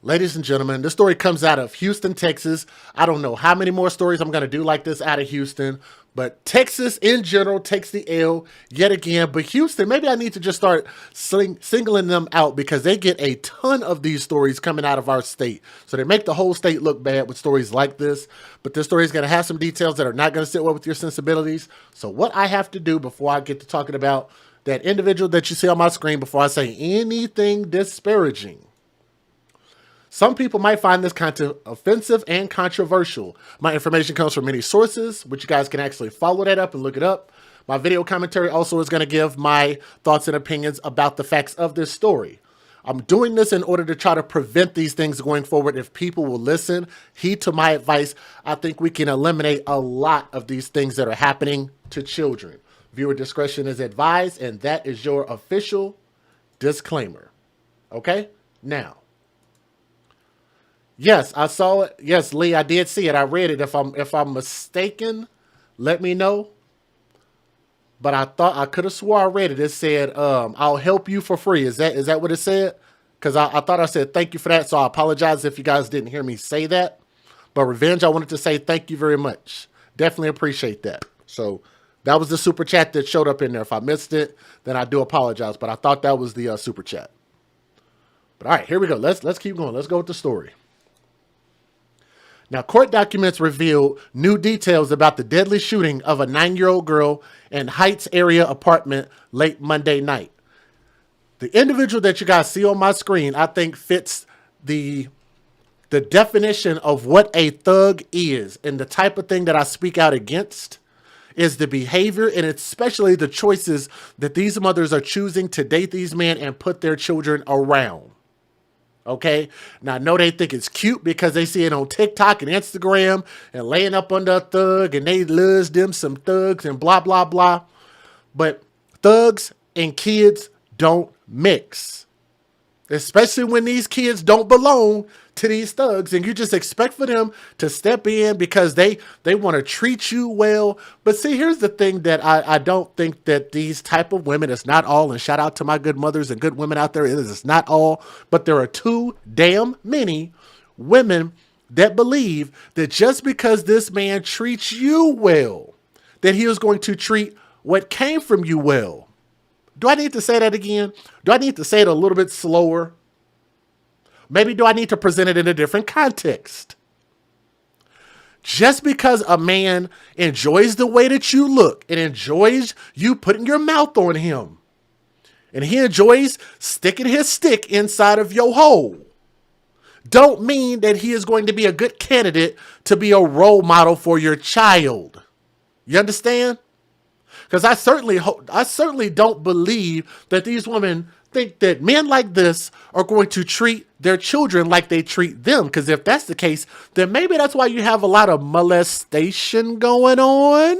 Ladies and gentlemen, this story comes out of Houston, Texas. I don't know how many more stories I'm going to do like this out of Houston, but Texas in general takes the L yet again. But Houston, maybe I need to just start singling them out because they get a ton of these stories coming out of our state. So they make the whole state look bad with stories like this. But this story is going to have some details that are not going to sit well with your sensibilities. So what I have to do before I get to talking about that individual that you see on my screen, before I say anything disparaging, some people might find this content offensive and controversial. My information comes from many sources, which you guys can actually follow that up and look it up. My video commentary also is going to give my thoughts and opinions about the facts of this story. I'm doing this in order to try to prevent these things going forward. If people will listen, heed to my advice, I think we can eliminate a lot of these things that are happening to children. Viewer discretion is advised, and that is your official disclaimer. Okay? Now, yes, I saw it. Yes, Lee, I did see it. I read it. If I'm mistaken, let me know. But I thought I could have swore I read it. It said, "I'll help you for free." Is that what it said? Because I thought I said thank you for that. So I apologize if you guys didn't hear me say that. But Revenge, I wanted to say thank you very much. Definitely appreciate that. So that was the super chat that showed up in there. If I missed it, then I do apologize. But I thought that was the super chat. But all right, here we go. Let's keep going. Let's go with the story. Now, court documents revealed new details about the deadly shooting of a 9-year-old girl in Heights area apartment late Monday night. The individual that you guys see on my screen, I think fits the definition of what a thug is, and the type of thing that I speak out against is the behavior and especially the choices that these mothers are choosing to date these men and put their children around. Okay, now I know they think it's cute because they see it on TikTok and Instagram and laying up under a thug and they loves them some thugs and blah, blah, blah. But thugs and kids don't mix, especially when these kids don't belong to these thugs, and you just expect for them to step in because they want to treat you well. But see, here's the thing that I don't think that these type of women, it's not all, and shout out to my good mothers and good women out there, it's not all, but there are too damn many women that believe that just because this man treats you well, that he is going to treat what came from you well. Do I need to say that again? Do I need to say it a little bit slower? Maybe do I need to present it in a different context? Just because a man enjoys the way that you look and enjoys you putting your mouth on him, and he enjoys sticking his stick inside of your hole, don't mean that he is going to be a good candidate to be a role model for your child. You understand? Because I certainly don't believe that these women think that men like this are going to treat their children like they treat them. Because if that's the case, then maybe that's why you have a lot of molestation going on.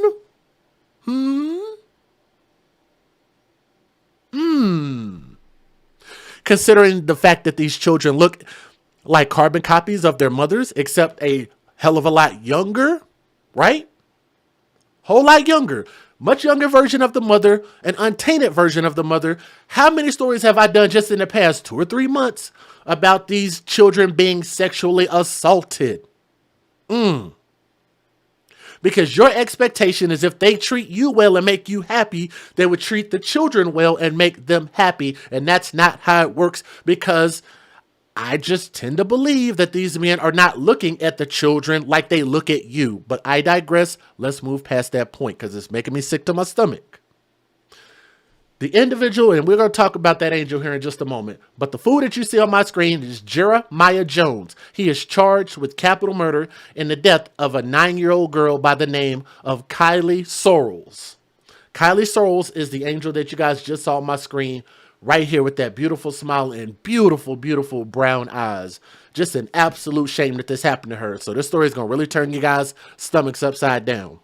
Considering the fact that these children look like carbon copies of their mothers, except a hell of a lot younger, right? Whole lot younger. Much younger version of the mother, an untainted version of the mother. How many stories have I done just in the past 2 or 3 months about these children being sexually assaulted? Because your expectation is if they treat you well and make you happy, they would treat the children well and make them happy. And that's not how it works, because I just tend to believe that these men are not looking at the children like they look at you. But I digress. Let's move past that point because it's making me sick to my stomach. The individual, and we're going to talk about that angel here in just a moment, but the fool that you see on my screen is Jeremiah Jones. He is charged with capital murder in the death of a 9-year-old girl by the name of Kylie Sorrells. Kylie Sorrells is the angel that you guys just saw on my screen right here with that beautiful smile and beautiful, beautiful brown eyes. Just an absolute shame that this happened to her. So this story is going to really turn you guys' stomachs upside down.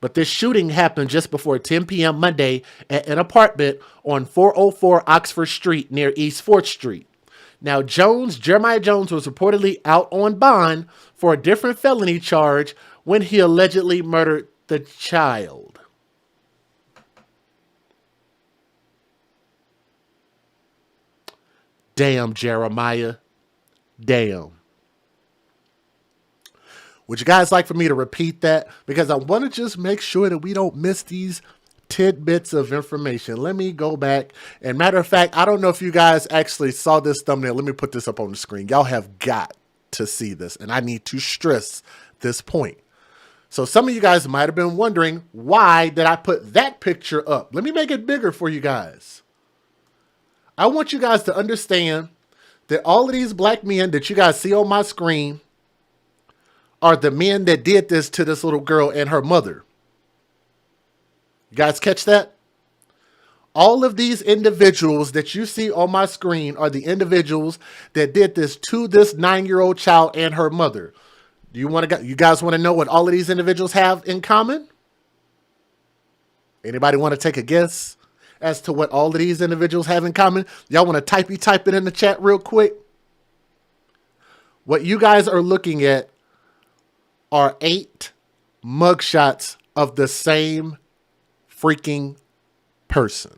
But this shooting happened just before 10 p.m. Monday at an apartment on 404 Oxford Street near East 4th Street. Now, Jeremiah Jones was reportedly out on bond for a different felony charge when he allegedly murdered the child. Damn, Jeremiah. damn. Would you guys like for me to repeat that? Because I want to just make sure that we don't miss these tidbits of information. Let me go back. And matter of fact, I don't know if you guys actually saw this thumbnail. Let me put this up on the screen. Y'all have got to see this. And I need to stress this point. So some of you guys might have been wondering, why did I put that picture up? Let me make it bigger for you guys. I want you guys to understand that all of these black men that you guys see on my screen are the men that did this to this little girl and her mother. You guys catch that? All of these individuals that you see on my screen are the individuals that did this to this 9-year-old child and her mother. Do you guys want to know what all of these individuals have in common? Anybody want to take a guess as to what all of these individuals have in common? Y'all want to type it in the chat real quick? What you guys are looking at are 8 mugshots of the same freaking person.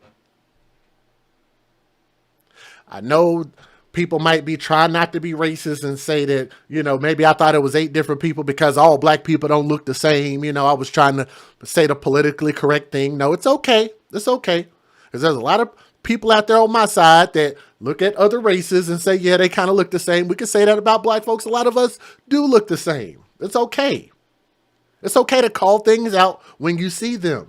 I know people might be trying not to be racist and say that, maybe I thought it was 8 different people because all black people don't look the same. I was trying to say the politically correct thing. No, it's okay. It's okay. Because there's a lot of people out there on my side that look at other races and say, yeah, they kind of look the same. We can say that about black folks. A lot of us do look the same. It's okay. It's okay to call things out when you see them.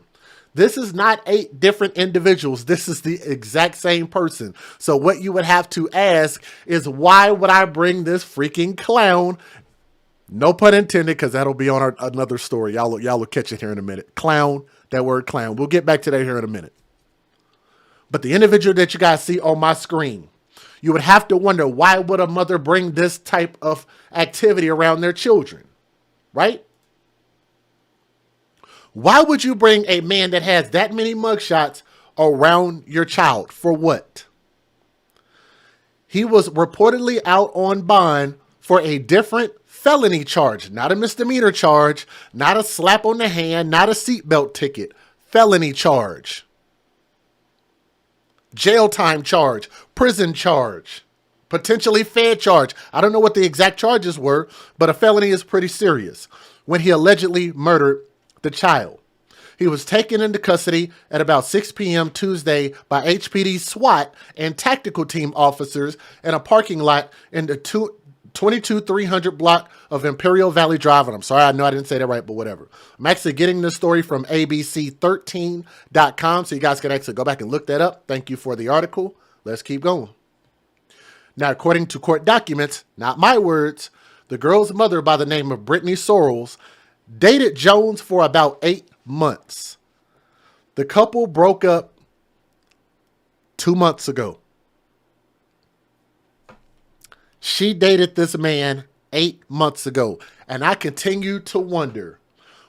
This is not 8 different individuals. This is the exact same person. So what you would have to ask is, why would I bring this freaking clown? No pun intended, because that'll be on another story. Y'all will catch it here in a minute. Clown, that word clown. We'll get back to that here in a minute. But the individual that you guys see on my screen, you would have to wonder, why would a mother bring this type of activity around their children? Right? Why would you bring a man that has that many mugshots around your child? For what? He was reportedly out on bond for a different felony charge, not a misdemeanor charge, not a slap on the hand, not a seatbelt ticket, felony charge, jail time charge, prison charge, potentially Fed charge. I don't know what the exact charges were, but a felony is pretty serious. When he allegedly murdered the child. He was taken into custody at about 6 p.m. Tuesday by HPD SWAT and tactical team officers in a parking lot in the 22300 block of Imperial Valley Drive. And I'm sorry, I know I didn't say that right, but whatever. I'm actually getting this story from abc13.com, so you guys can actually go back and look that up. Thank you for the article. Let's keep going. Now, according to court documents, not my words, the girl's mother, by the name of Brittany Sorrells, dated Jones for about 8 months. The couple broke up 2 months ago. She dated this man 8 months ago. And I continue to wonder,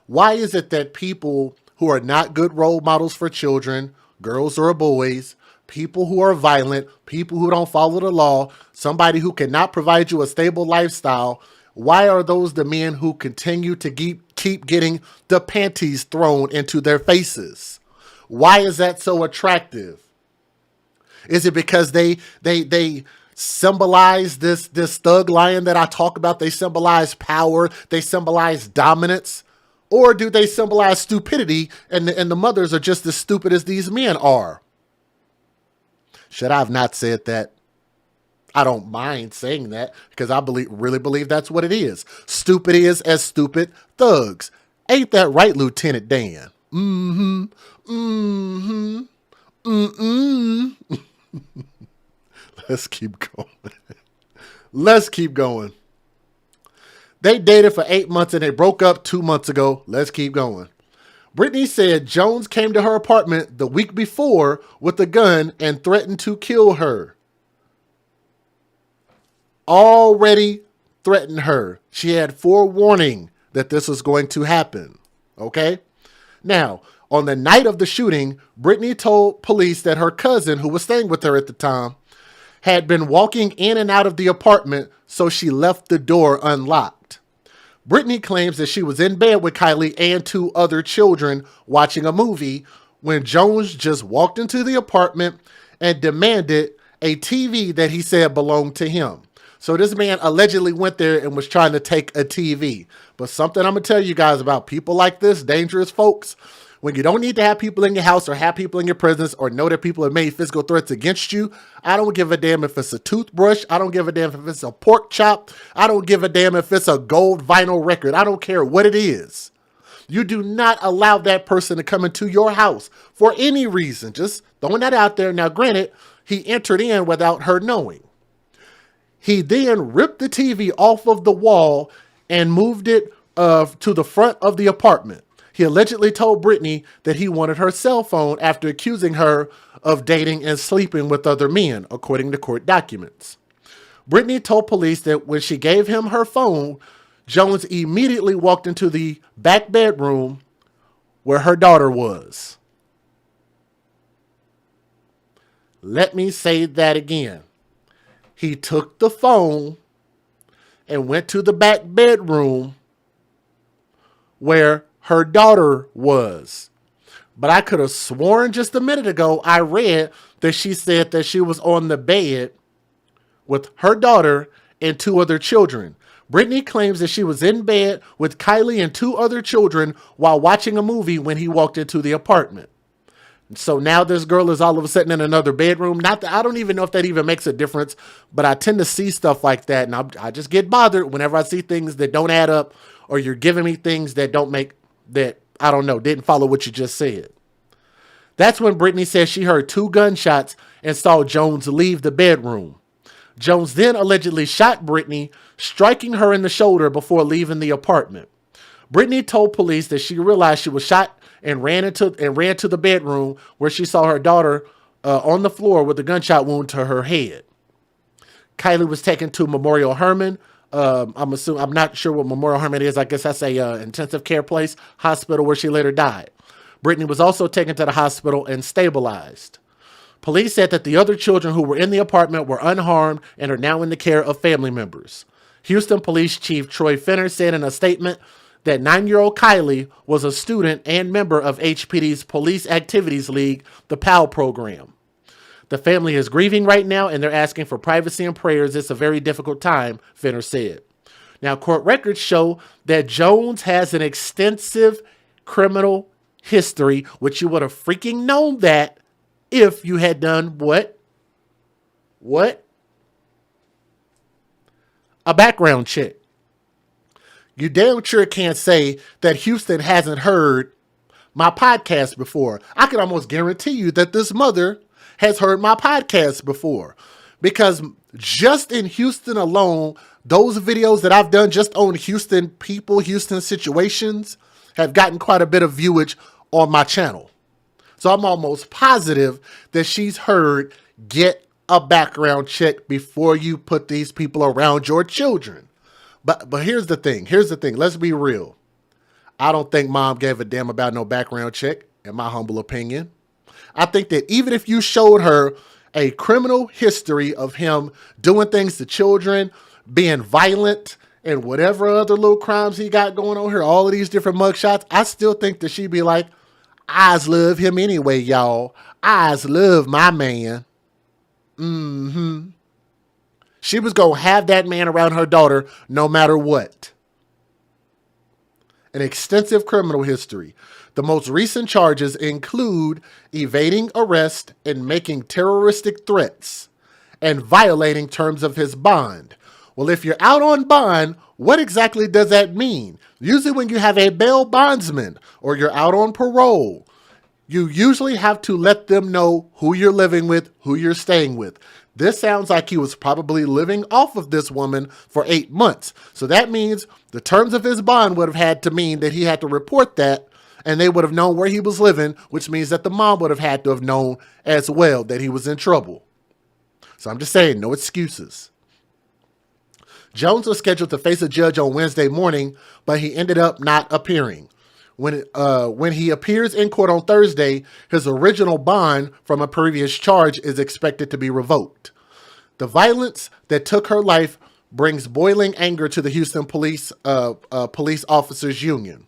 why is it that people who are not good role models for children, girls or boys, people who are violent, people who don't follow the law, somebody who cannot provide you a stable lifestyle, why are those the men who continue to keep getting the panties thrown into their faces? Why is that so attractive? Is it because they symbolize this thug lion that I talk about? They symbolize power. They symbolize dominance. Or do they symbolize stupidity, and the mothers are just as stupid as these men are? Should I have not said that? I don't mind saying that, because I really believe that's what it is. Stupid is as stupid thugs. Ain't that right, Lieutenant Dan? Mm-hmm. Mm-hmm. Mm-mm. Let's keep going. Let's keep going. They dated for 8 months and they broke up 2 months ago. Let's keep going. Brittany said Jones came to her apartment the week before with a gun and threatened to kill her. Already threatened her. She had forewarning that this was going to happen. Okay? Now, on the night of the shooting, Brittany told police that her cousin, who was staying with her at the time, had been walking in and out of the apartment, so she left the door unlocked. Brittany claims that she was in bed with Kylie and 2 other children watching a movie when Jones just walked into the apartment and demanded a TV that he said belonged to him. So this man allegedly went there and was trying to take a TV. But something I'm going to tell you guys about people like this, dangerous folks, when you don't need to have people in your house or have people in your presence or know that people have made physical threats against you, I don't give a damn if it's a toothbrush. I don't give a damn if it's a pork chop. I don't give a damn if it's a gold vinyl record. I don't care what it is. You do not allow that person to come into your house for any reason. Just throwing that out there. Now, granted, he entered in without her knowing. He then ripped the TV off of the wall and moved it to the front of the apartment. He allegedly told Brittany that he wanted her cell phone after accusing her of dating and sleeping with other men, according to court documents. Brittany told police that when she gave him her phone, Jones immediately walked into the back bedroom where her daughter was. Let me say that again. He took the phone and went to the back bedroom where her daughter was. But I could have sworn just a minute ago I read that she said that she was on the bed with her daughter and 2 other children. Brittany claims that she was in bed with Kylie and 2 other children while watching a movie when he walked into the apartment. So now this girl is all of a sudden in another bedroom. Not that I don't even know if that even makes a difference, but I tend to see stuff like that. And I just get bothered whenever I see things that don't add up, or you're giving me things that don't make, that I don't know, didn't follow what you just said. That's when Brittany says she heard 2 gunshots and saw Jones leave the bedroom. Jones then allegedly shot Brittany, striking her in the shoulder before leaving the apartment. Brittany told police that she realized she was shot and ran to the bedroom where she saw her daughter on the floor with a gunshot wound to her head. Kylie was taken to Memorial Hermann. I'm not sure what Memorial Hermann is. I guess that's a intensive care place, hospital where she later died. Brittany was also taken to the hospital and stabilized. Police said that the other children who were in the apartment were unharmed and are now in the care of family members. Houston Police Chief Troy Fenner said in a statement that 9-year-old Kylie was a student and member of HPD's Police Activities League, the PAL program. The family is grieving right now and they're asking for privacy and prayers. It's a very difficult time, Fenner said. Now, court records show that Jones has an extensive criminal history, which you would have freaking known that if you had done what? A background check. You damn sure can't say that Houston hasn't heard my podcast before. I can almost guarantee you that this mother has heard my podcast before, because just in Houston alone, those videos that I've done just on Houston people, Houston situations, have gotten quite a bit of viewage on my channel. So I'm almost positive that she's heard, get a background check before you put these people around your children. But here's the thing. Let's be real. I don't think mom gave a damn about no background check, in my humble opinion. I think that even if you showed her a criminal history of him doing things to children, being violent, and whatever other little crimes he got going on here, all of these different mugshots, I still think that she'd be like, I love him anyway, y'all. I love my man. She was going to have that man around her daughter no matter what. An extensive criminal history. The most recent charges include evading arrest and making terroristic threats and violating terms of his bond. Well, if you're out on bond, what exactly does that mean? Usually when you have a bail bondsman or you're out on parole, you usually have to let them know who you're living with, who you're staying with. This sounds like he was probably living off of this woman for 8 months. So that means the terms of his bond would have had to mean that he had to report that, and they would have known where he was living, which means that the mom would have had to have known as well that he was in trouble. So I'm just saying, no excuses. Jones was scheduled to face a judge on Wednesday morning, but he ended up not appearing. When he appears in court on Thursday, his original bond from a previous charge is expected to be revoked. The violence that took her life brings boiling anger to the Houston Police Officers Union.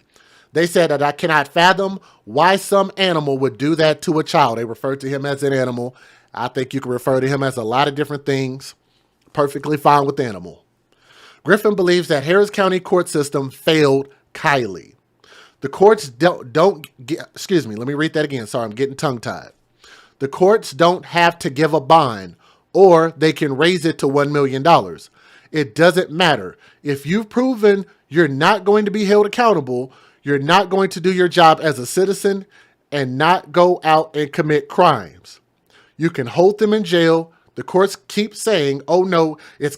They said that I cannot fathom why some animal would do that to a child. They referred to him as an animal. I think you can refer to him as a lot of different things. perfectly fine with the animal. Griffin believes that Harris County court system failed Kylie. The courts excuse me, let me read that again. Sorry, I'm getting tongue-tied. The courts don't have to give a bond, or they can raise it to $1 million. It doesn't matter. If you've proven you're not going to be held accountable, you're not going to do your job as a citizen and not go out and commit crimes. You can hold them in jail. The courts keep saying, oh no, it's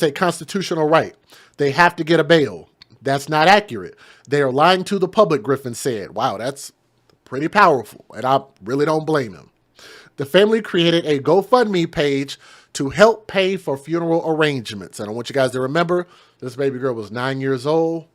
a constitutional right. They have to get a bail. That's not accurate. They are lying to the public, Griffin said. Wow, that's pretty powerful, and I really don't blame him. The family created a GoFundMe page to help pay for funeral arrangements. And I want you guys to remember, this baby girl was 9 years old.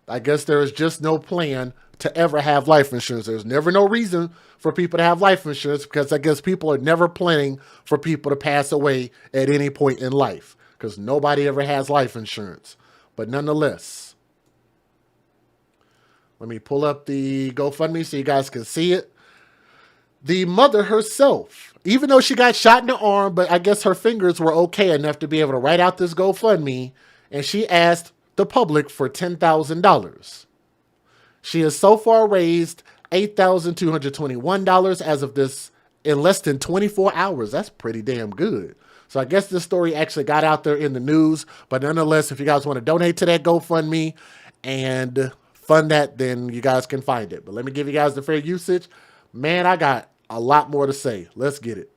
I guess there is just no plan to ever have life insurance. There's never no reason for people to have life insurance because I guess people are never planning for people to pass away at any point in life because nobody ever has life insurance. But nonetheless, let me pull up the GoFundMe so you guys can see it. The mother herself, even though she got shot in the arm, but I guess her fingers were okay enough to be able to write out this GoFundMe, and she asked the public for $10,000. She has so far raised $8,221 as of this in less than 24 hours. That's pretty damn good. So I guess this story actually got out there in the news, but nonetheless, if you guys want to donate to that GoFundMe and fund that, then you guys can find it. But let me give you guys the fair usage. Man, I got a lot more to say. Let's get it.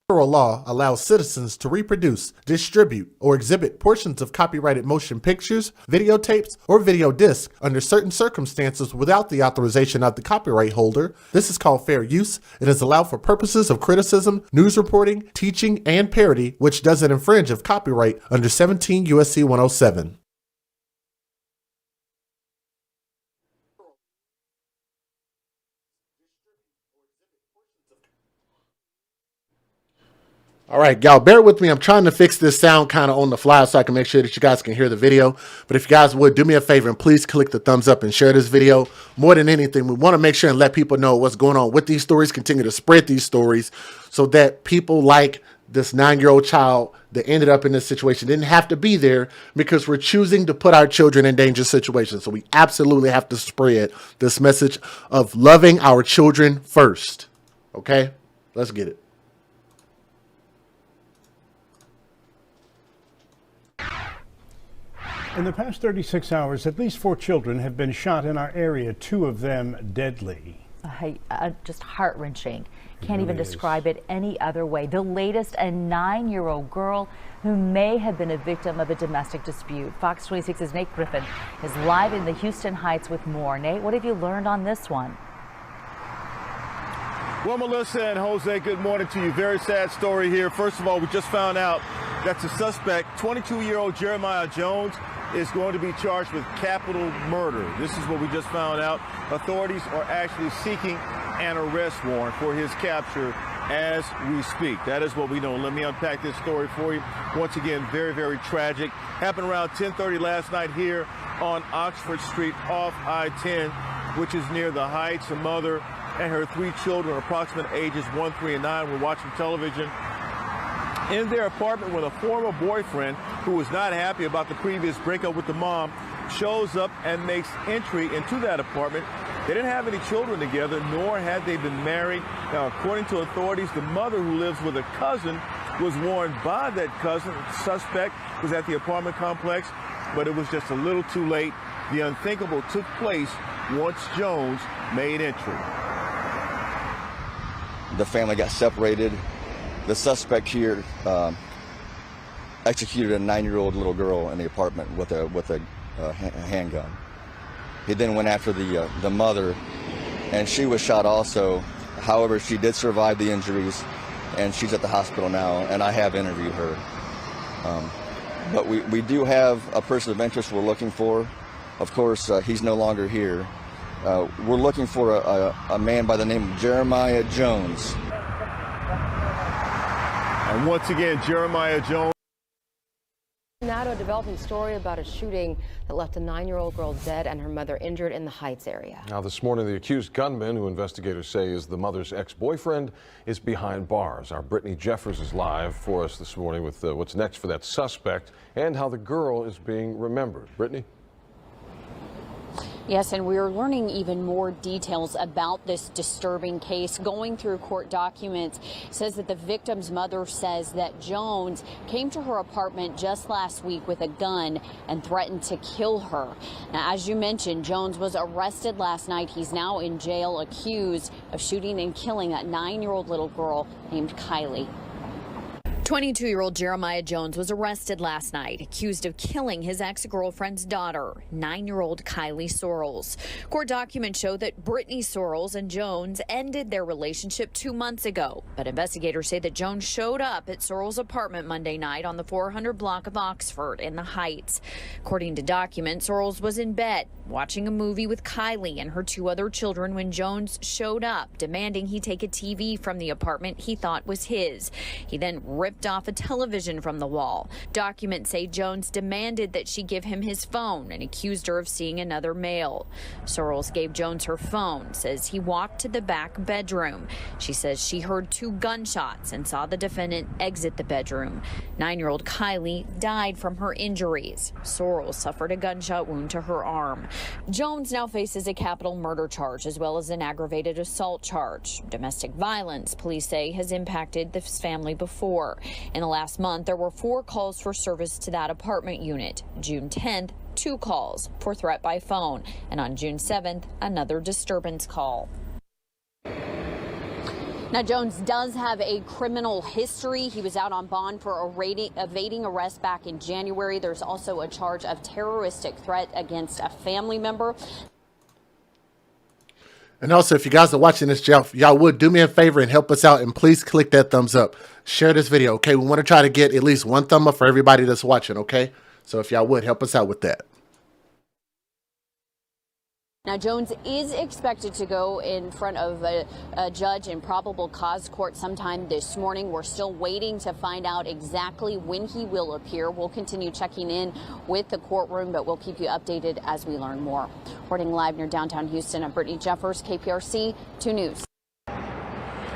Federal law allows citizens to reproduce, distribute, or exhibit portions of copyrighted motion pictures, videotapes, or video discs under certain circumstances without the authorization of the copyright holder. This is called fair use. It is allowed for purposes of criticism, news reporting, teaching, and parody, which doesn't infringe of copyright under 17 U.S.C. 107. All right, y'all, bear with me. I'm trying to fix this sound kind of on the fly so I can make sure that you guys can hear the video. But if you guys would, do me a favor and please click the thumbs up and share this video. More than anything, we want to make sure and let people know what's going on with these stories, continue to spread these stories so that people like this 9-year-old child that ended up in this situation didn't have to be there because we're choosing to put our children in dangerous situations. So we absolutely have to spread this message of loving our children first. Okay, let's get it. In the past 36 hours, at least 4 children have been shot in our area, 2 of them deadly. Just heart-wrenching. Can't even describe it any other way. The latest, a 9-year-old girl who may have been a victim of a domestic dispute. Fox 26's Nate Griffin is live in the Houston Heights with more. Nate, what have you learned on this one? Well, Melissa and Jose, good morning to you. Very sad story here. First of all, we just found out that the suspect, 22-year-old Jeremiah Jones, is going to be charged with capital murder. This is what we just found out. Authorities are actually seeking an arrest warrant for his capture as we speak. That is what we know. Let me unpack this story for you. Once again, very, very tragic. Happened around 10:30 last night here on Oxford Street off I-10, which is near the Heights. A mother and her 3 children, approximate ages 1, 3, and 9, were watching television in their apartment when a former boyfriend who was not happy about the previous breakup with the mom shows up and makes entry into that apartment. They didn't have any children together, nor had they been married. Now, according to authorities, the mother, who lives with a cousin, was warned by that cousin. The suspect was at the apartment complex, but it was just a little too late. The unthinkable took place once Jones made entry. The family got separated. The suspect here executed a 9-year-old little girl in the apartment with a handgun. He then went after the mother, and she was shot also. However, she did survive the injuries, and she's at the hospital now, and I have interviewed her. But we do have a person of interest we're looking for. Of course, he's no longer here. We're looking for a man by the name of Jeremiah Jones. And once again, Jeremiah Jones. now to a developing story about a shooting that left a 9-year-old girl dead and her mother injured in the Heights area. Now this morning, the accused gunman, who investigators say is the mother's ex-boyfriend, is behind bars. Our Brittany Jeffers is live for us this morning with what's next for that suspect and how the girl is being remembered. Brittany? Yes, and we're learning even more details about this disturbing case. Going through court documents, says that the victim's mother says that Jones came to her apartment just last week with a gun and threatened to kill her. Now, as you mentioned, Jones was arrested last night. He's now in jail, accused of shooting and killing that 9-year-old little girl named Kylie. 22-year-old Jeremiah Jones was arrested last night, accused of killing his ex-girlfriend's daughter, 9-year-old Kylie Sorrells. Court documents show that Brittany Sorrells and Jones ended their relationship 2 months ago, but investigators say that Jones showed up at Sorrells' apartment Monday night on the 400 block of Oxford in the Heights. According to documents, Sorrells was in bed watching a movie with Kylie and her 2 other children when Jones showed up, demanding he take a TV from the apartment he thought was his. He then ripped off a television from the wall. Documents say Jones demanded that she give him his phone and accused her of seeing another male. Sorrells gave Jones her phone, says he walked to the back bedroom. She says she heard 2 gunshots and saw the defendant exit the bedroom. 9-year-old Kylie died from her injuries. Sorrells suffered a gunshot wound to her arm. Jones now faces a capital murder charge as well as an aggravated assault charge. Domestic violence, police say, has impacted this family before. In the last month, there were 4 calls for service to that apartment unit. June 10th, 2 calls for threat by phone. And on June 7th, another disturbance call. Now, Jones does have a criminal history. He was out on bond for evading arrest back in January. There's also a charge of terroristic threat against a family member. And also, if you guys are watching this, y'all would do me a favor and help us out, and please click that thumbs up. Share this video, okay? We want to try to get at least 1 thumb up for everybody that's watching, okay? So if y'all would, help us out with that. Now, Jones is expected to go in front of a judge in probable cause court sometime this morning. We're still waiting to find out exactly when he will appear. We'll continue checking in with the courtroom, but we'll keep you updated as we learn more. Reporting live near downtown Houston, I'm Brittany Jeffers, KPRC 2 News.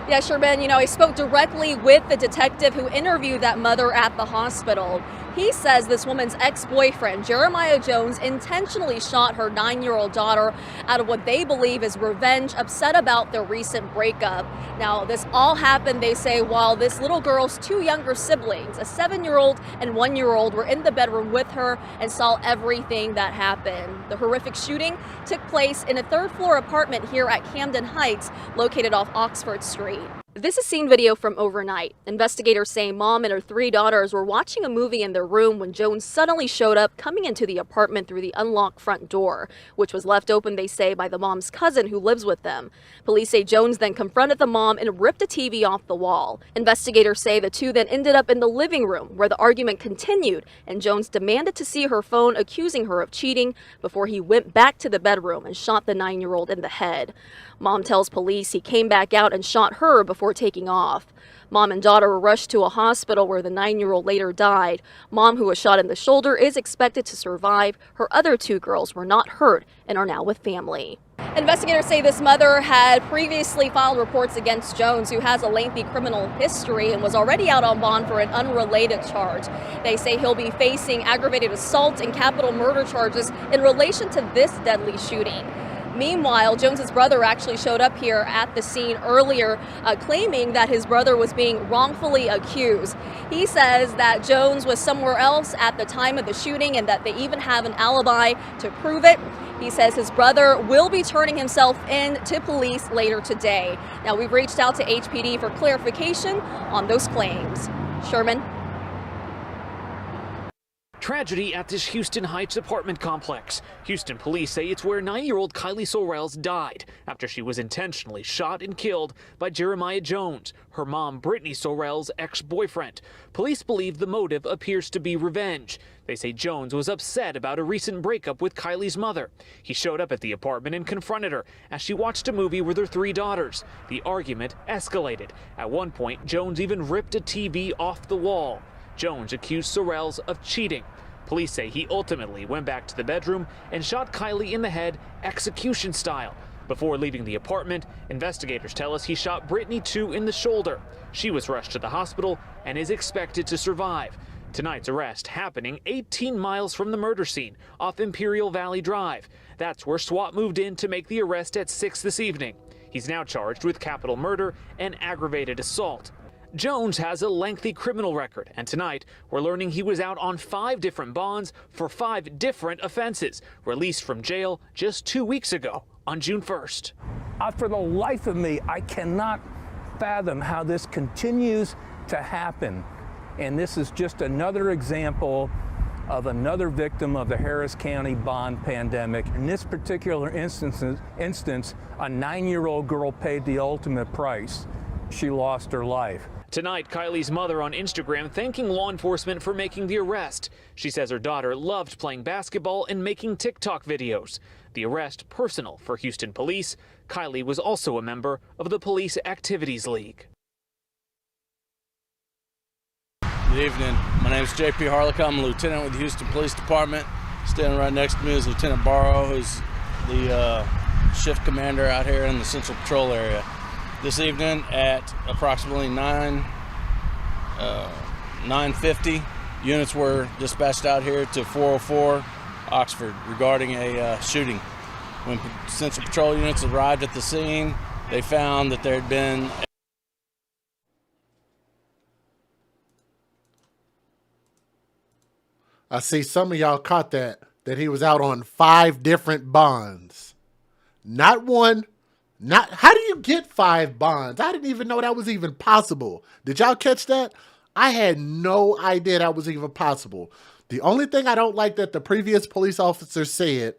Yeah, Sherman, I spoke directly with the detective who interviewed that mother at the hospital. He says this woman's ex-boyfriend, Jeremiah Jones, intentionally shot her 9-year-old daughter out of what they believe is revenge, upset about their recent breakup. Now, this all happened, they say, while this little girl's 2 younger siblings, a 7-year-old and 1-year-old, were in the bedroom with her and saw everything that happened. The horrific shooting took place in a 3rd-floor apartment here at Camden Heights, located off Oxford Street. This is scene video from overnight. Investigators say Mom and her 3 daughters were watching a movie in their room when Jones suddenly showed up, coming into the apartment through the unlocked front door, which was left open, they say, by the mom's cousin who lives with them. Police say Jones then confronted the mom and ripped a TV off the wall. Investigators say the 2 then ended up in the living room where the argument continued, and Jones demanded to see her phone, accusing her of cheating, before he went back to the bedroom and shot the 9-year-old in the head. Mom tells police he came back out and shot her before taking off. Mom and daughter were rushed to a hospital where the 9-year-old later died. Mom, who was shot in the shoulder, is expected to survive. Her other 2 girls were not hurt and are now with family. Investigators say this mother had previously filed reports against Jones, who has a lengthy criminal history and was already out on bond for an unrelated charge. They say he'll be facing aggravated assault and capital murder charges in relation to this deadly shooting. Meanwhile, Jones's brother actually showed up here at the scene earlier, claiming that his brother was being wrongfully accused. He says that Jones was somewhere else at the time of the shooting and that they even have an alibi to prove it. He says his brother will be turning himself in to police later today. Now, we've reached out to HPD for clarification on those claims. Sherman. Tragedy at this Houston Heights apartment complex. Houston police say it's where 9-year-old Kylie Sorrells died after she was intentionally shot and killed by Jeremiah Jones, her mom Brittany Sorrells' ex-boyfriend. Police believe the motive appears to be revenge. They say Jones was upset about a recent breakup with Kylie's mother. He showed up at the apartment and confronted her as she watched a movie with her 3 daughters. The argument escalated. At one point, Jones even ripped a TV off the wall. Jones accused Sorrells of cheating. Police say he ultimately went back to the bedroom and shot Kylie in the head execution style. Before leaving the apartment, investigators tell us he shot Brittany too in the shoulder. She was rushed to the hospital and is expected to survive. Tonight's arrest happening 18 miles from the murder scene off Imperial Valley Drive. That's where SWAT moved in to make the arrest at 6 this evening. He's now charged with capital murder and aggravated assault. Jones has a lengthy criminal record, and tonight we're learning he was out on 5 different bonds for 5 different offenses, released from jail just 2 weeks ago on June 1st. For the life of me, I cannot fathom how this continues to happen. And this is just another example of another victim of the Harris County bond pandemic. In this particular instance, a 9-year-old girl paid the ultimate price. She lost her life. Tonight, Kylie's mother on Instagram thanking law enforcement for making the arrest. She says her daughter loved playing basketball and making TikTok videos. The arrest personal for Houston police. Kylie was also a member of the Police Activities League. Good evening. My name is JP Harlick. I'm a lieutenant with the Houston Police Department. Standing right next to me is Lieutenant Barrow, who's the shift commander out here in the Central Patrol area. This evening at approximately 9:50, units were dispatched out here to 404 Oxford regarding a shooting. When Central Patrol units arrived at the scene, they found that there had been I see some of y'all caught that he was out on 5 different bonds. Not one, how do you get 5 bonds? I didn't even know that was even possible. Did y'all catch that? I had no idea that was even possible. The only thing I don't like that the previous police officer said,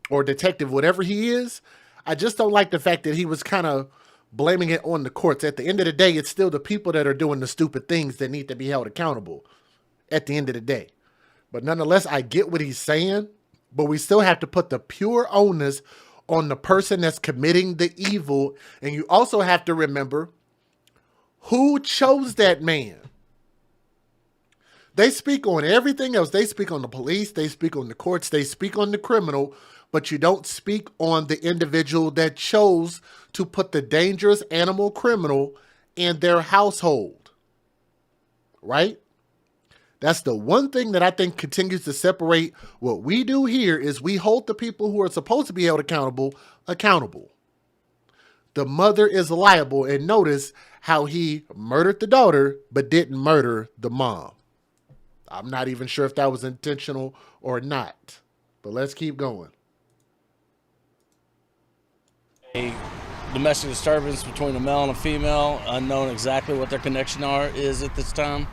or detective, whatever he is, I just don't like the fact that he was kind of blaming it on the courts. At the end of the day, it's still the people that are doing the stupid things that need to be held accountable at the end of the day. But nonetheless, I get what he's saying, but we still have to put the pure onus on the person that's committing the evil. And you also have to remember who chose that man. They speak on everything else. They speak on the police. They speak on the courts. They speak on the criminal, but you don't speak on the individual that chose to put the dangerous animal criminal in their household, right? That's the one thing that I think continues to separate what we do here is we hold the people who are supposed to be held accountable. The mother is liable, and notice how he murdered the daughter but didn't murder the mom. I'm not even sure if that was intentional or not, but let's keep going. a domestic disturbance between a male and a female, unknown exactly what their connection is at this time,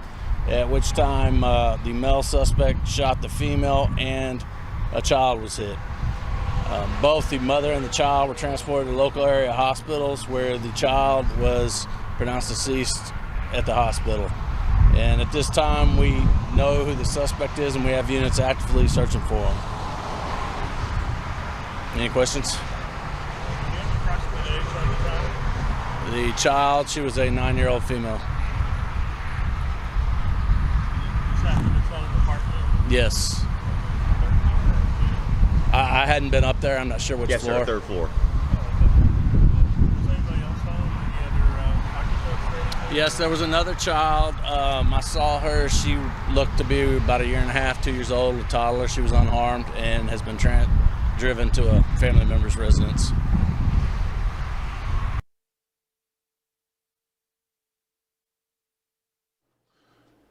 at which time the male suspect shot the female and a child was hit. Both the mother and the child were transported to local area hospitals where the child was pronounced deceased at the hospital. And at this time, we know who the suspect is, and we have units actively searching for him. Any questions? The child, she was a 9-year-old female. Yes. I hadn't been up there. I'm not sure which floor. Yes, sir, third floor. Yes, there was another child. I saw her. She looked to be about 1.5 years, 2 years old, a toddler. She was unharmed and has been driven to a family member's residence.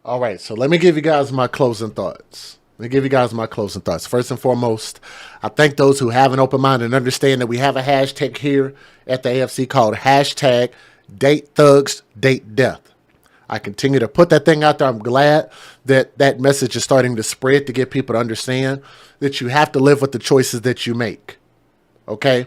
All right, so let me give you guys my closing thoughts. First and foremost, I thank those who have an open mind and understand that we have a hashtag here at the AFC called hashtag Date Thugs, Date Death. I continue to put that thing out there. I'm glad that that message is starting to spread to get people to understand that you have to live with the choices that you make. Okay?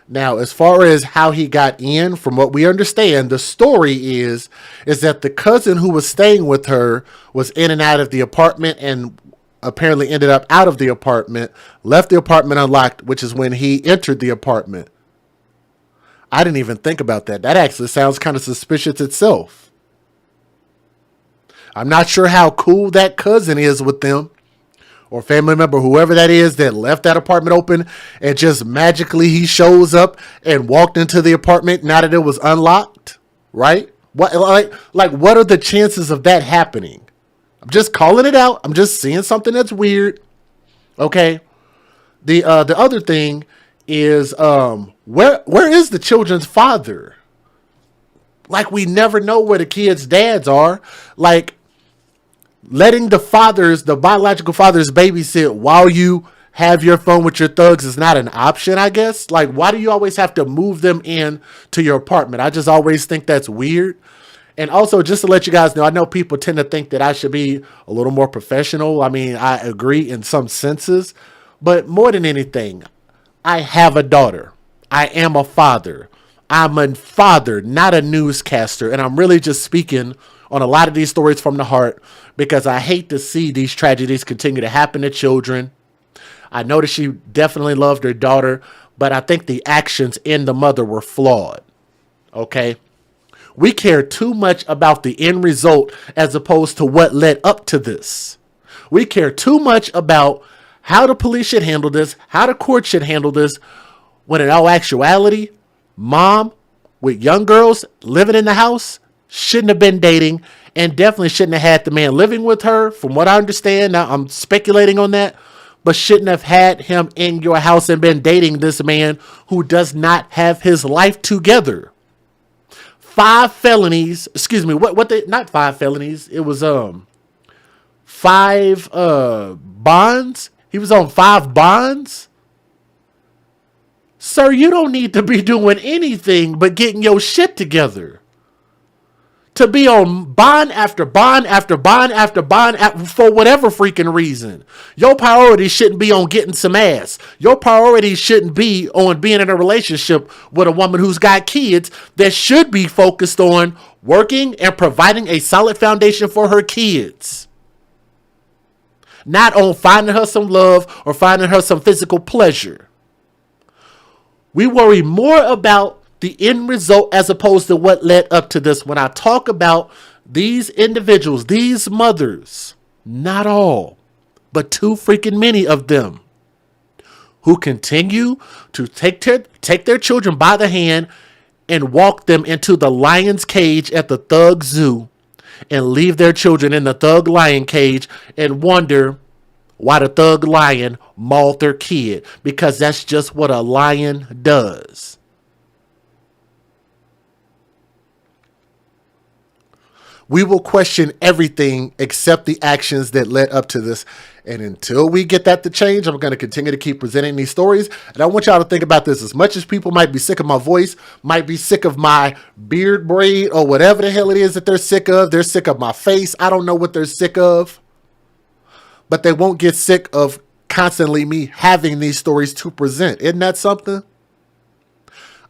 Now, as far as how he got in, from what we understand, the story is that the cousin who was staying with her was in and out of the apartment and apparently ended up out of the apartment, left the apartment unlocked, which is when he entered the apartment. I didn't even think about that. That actually sounds kind of suspicious itself. I'm not sure how cool that cousin is with them or family member, whoever that is that left that apartment open and just magically he shows up and walked into the apartment now that it was unlocked, right? What like what are the chances of that happening? I'm just calling it out. I'm just seeing something that's weird. Okay. The other thing is where is the children's father? Like, we never know where the kids' dads are. Like, letting the biological fathers babysit while you have your fun with your thugs is not an option, I guess. Like, why do you always have to move them in to your apartment? I just always think that's weird. And also, just to let you guys know, I know people tend to think that I should be a little more professional. I mean, I agree in some senses. But more than anything, I have a daughter. I am a father. I'm a father, not a newscaster. And I'm really just speaking on a lot of these stories from the heart because I hate to see these tragedies continue to happen to children. I know that she definitely loved her daughter, but I think the actions in the mother were flawed. Okay? We care too much about the end result as opposed to what led up to this. We care too much about how the police should handle this, how the court should handle this, when in all actuality, mom with young girls living in the house shouldn't have been dating and definitely shouldn't have had the man living with her. From what I understand, now I'm speculating on that, but shouldn't have had him in your house and been dating this man who does not have his life together. 5 felonies, excuse me, not 5 felonies. It was 5 bonds. He was on 5 bonds. Sir, you don't need to be doing anything but getting your shit together. To be on bond after bond after bond after bond for whatever freaking reason. Your priority shouldn't be on getting some ass. Your priority shouldn't be on being in a relationship with a woman who's got kids that should be focused on working and providing a solid foundation for her kids. Not on finding her some love or finding her some physical pleasure. We worry more about the end result as opposed to what led up to this. When I talk about these individuals, these mothers, not all, but too freaking many of them who continue to take their children by the hand and walk them into the lion's cage at the Thug Zoo and leave their children in the Thug Lion cage and wonder why the Thug Lion mauled their kid, because that's just what a lion does. We will question everything except the actions that led up to this. And until we get that to change, I'm going to continue to keep presenting these stories. And I want y'all to think about this. As much as people might be sick of my voice, might be sick of my beard braid or whatever the hell it is that they're sick of my face. I don't know what they're sick of. But they won't get sick of constantly me having these stories to present. Isn't that something?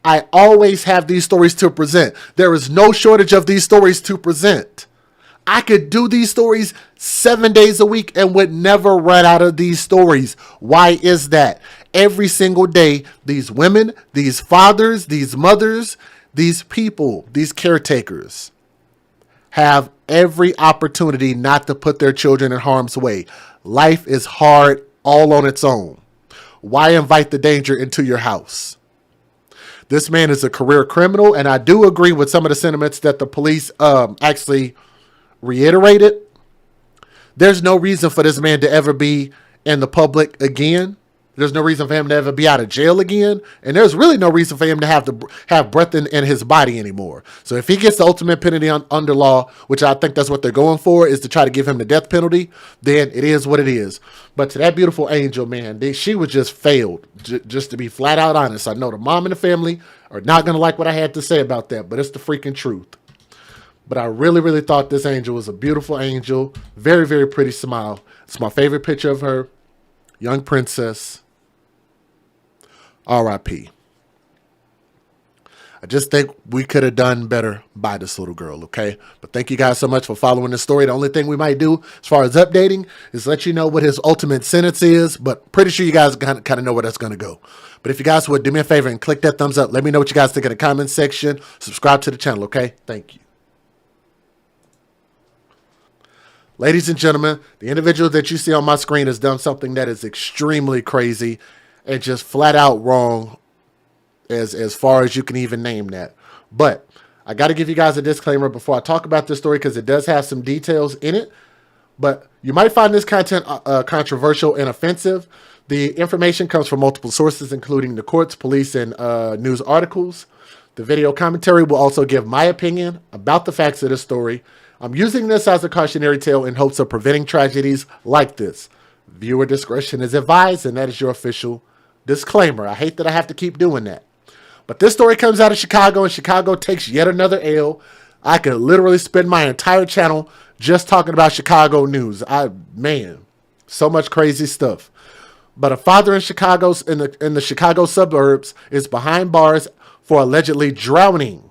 I always have these stories to present. There is no shortage of these stories to present. I could do these stories 7 days a week and would never run out of these stories. Why is that? Every single day, these women, these fathers, these mothers, these people, these caretakers have every opportunity not to put their children in harm's way. Life is hard all on its own. Why invite the danger into your house? This man is a career criminal, and I do agree with some of the sentiments that the police actually reiterated. There's no reason for this man to ever be in the public again. There's no reason for him to ever be out of jail again. And there's really no reason for him to have breath in his body anymore. So if he gets the ultimate penalty under law, which I think that's what they're going for, is to try to give him the death penalty, then it is what it is. But to that beautiful angel, man, she was just failed. Just to be flat out honest. I know the mom and the family are not going to like what I had to say about that, but it's the freaking truth. But I really, really thought this angel was a beautiful angel. Very, very pretty smile. It's my favorite picture of her. Young princess. R.I.P. I just think we could have done better by this little girl, okay? But thank you guys so much for following the story. The only thing we might do as far as updating is let you know what his ultimate sentence is, but pretty sure you guys kind of know where that's going to go. But if you guys would do me a favor and click that thumbs up, let me know what you guys think in the comment section. Subscribe to the channel, okay? Thank you. Ladies and gentlemen, the individual that you see on my screen has done something that is extremely crazy and just flat out wrong as far as you can even name that. But I got to give you guys a disclaimer before I talk about this story because it does have some details in it. But you might find this content controversial and offensive. The information comes from multiple sources, including the courts, police, and news articles. The video commentary will also give my opinion about the facts of the story. I'm using this as a cautionary tale in hopes of preventing tragedies like this. Viewer discretion is advised, and that is your official disclaimer. I hate that I have to keep doing that. But this story comes out of Chicago, and Chicago takes yet another L. I could literally spend my entire channel just talking about Chicago news. Man, so much crazy stuff. But a father in the Chicago suburbs is behind bars for allegedly drowning.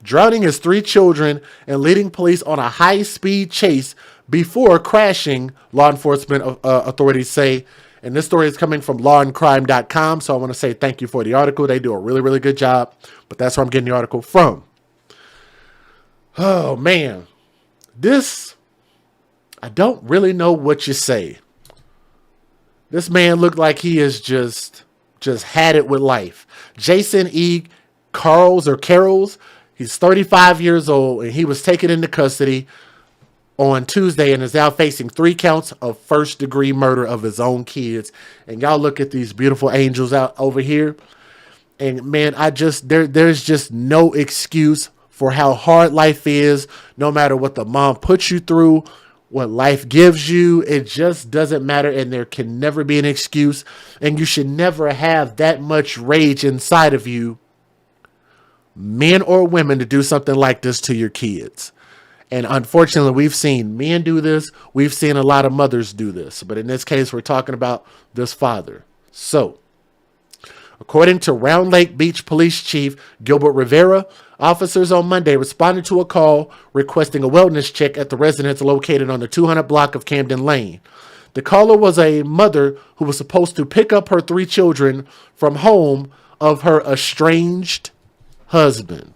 Drowning his 3 children and leading police on a high-speed chase before crashing, law enforcement authorities say. And this story is coming from lawandcrime.com, so I want to say thank you for the article. They do a really, really good job, but that's where I'm getting the article from. Oh, man. I don't really know what you say. This man looked like he is just had it with life. Jason E. Carroll's, he's 35 years old, and he was taken into custody on Tuesday and is now facing 3 counts of first-degree murder of his own kids. And y'all look at these beautiful angels out over here. And, man, there's just no excuse for how hard life is, no matter what the mom puts you through, what life gives you. It just doesn't matter, and there can never be an excuse. And you should never have that much rage inside of you, men or women, to do something like this to your kids. And unfortunately, we've seen men do this. We've seen a lot of mothers do this. But in this case, we're talking about this father. So, according to Round Lake Beach Police Chief Gilbert Rivera, officers on Monday responded to a call requesting a wellness check at the residence located on the 200 block of Camden Lane. The caller was a mother who was supposed to pick up her 3 children from home of her estranged husband.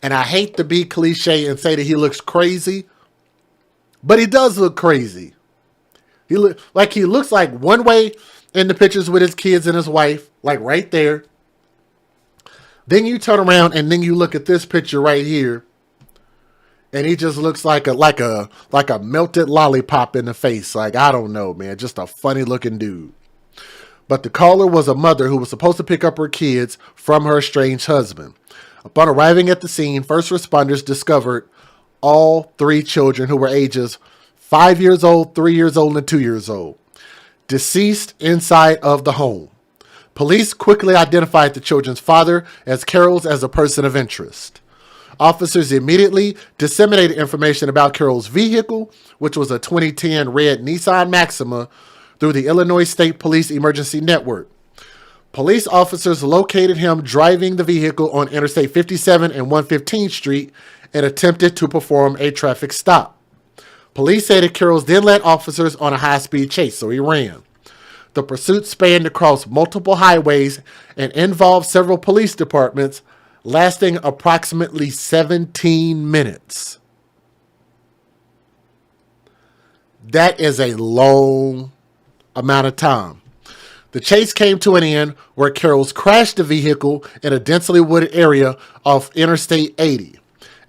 And I hate to be cliche and say that he looks crazy, but he does look crazy. He looks like one way in the pictures with his kids and his wife, like right there. Then you turn around and then you look at this picture right here, and he just looks like a melted lollipop in the face. Like, I don't know, man, just a funny looking dude. But the caller was a mother who was supposed to pick up her kids from her estranged husband. Upon arriving at the scene, first responders discovered all 3 children, who were ages 5 years old, 3 years old, and 2 years old, deceased inside of the home. Police quickly identified the children's father as Carroll's as a person of interest. Officers immediately disseminated information about Carroll's vehicle, which was a 2010 red Nissan Maxima, through the Illinois State Police Emergency Network. Police officers located him driving the vehicle on Interstate 57 and 115th Street and attempted to perform a traffic stop. Police say that Carroll's then led officers on a high-speed chase, so he ran. The pursuit spanned across multiple highways and involved several police departments, lasting approximately 17 minutes. That is a long amount of time. The chase came to an end where Carroll's crashed the vehicle in a densely wooded area off Interstate 80.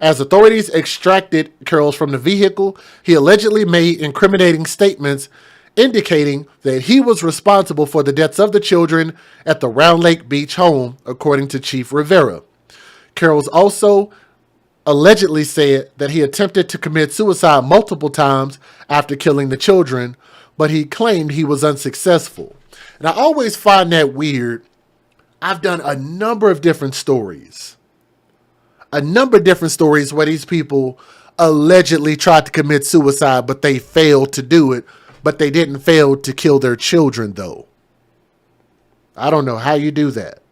As authorities extracted Carroll's from the vehicle, he allegedly made incriminating statements indicating that he was responsible for the deaths of the children at the Round Lake Beach home, according to Chief Rivera. Carroll's also allegedly said that he attempted to commit suicide multiple times after killing the children, but he claimed he was unsuccessful. And I always find that weird. I've done a number of different stories. Where these people allegedly tried to commit suicide, but they failed to do it. But they didn't fail to kill their children, though. I don't know how you do that.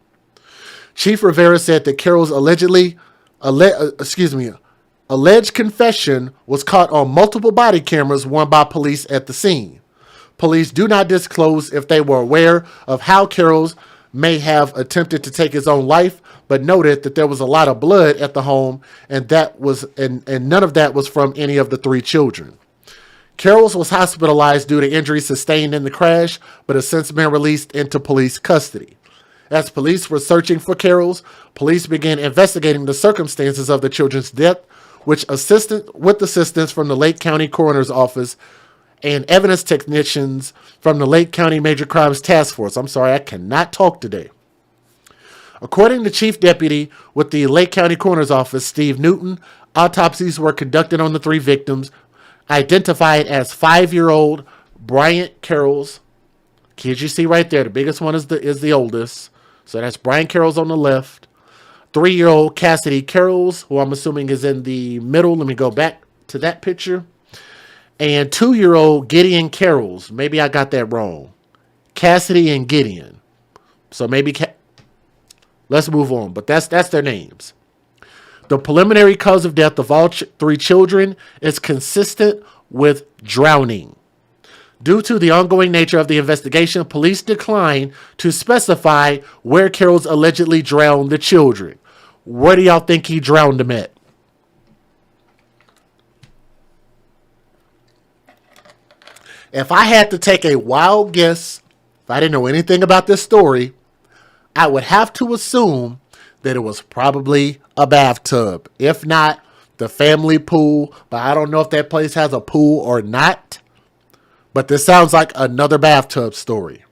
Chief Rivera said that Carroll's alleged confession was caught on multiple body cameras worn by police at the scene. Police do not disclose if they were aware of how Carroll's may have attempted to take his own life, but noted that there was a lot of blood at the home, and none of that was from any of the 3 children. Carroll's was hospitalized due to injuries sustained in the crash, but has since been released into police custody. As police were searching for Carroll's, police began investigating the circumstances of the children's death, with assistance from the Lake County Coroner's Office and evidence technicians from the Lake County Major Crimes Task Force. I'm sorry, I cannot talk today. According to Chief Deputy with the Lake County Coroner's Office, Steve Newton, autopsies were conducted on the 3 victims, identified as 5-year-old Bryant Carroll's. Kids you see right there, the biggest one is the oldest. So that's Brian Carroll's on the left. 3-year-old Cassidy Carroll's, who I'm assuming is in the middle. Let me go back to that picture. And 2-year-old Gideon Carroll's. Maybe I got that wrong. Cassidy and Gideon. So maybe let's move on. But that's their names. The preliminary cause of death of all 3 children is consistent with drowning. Due to the ongoing nature of the investigation, police declined to specify where Carroll's allegedly drowned the children. Where do y'all think he drowned them at? If I had to take a wild guess, if I didn't know anything about this story, I would have to assume that it was probably a bathtub. If not, the family pool. But I don't know if that place has a pool or not. But this sounds like another bathtub story.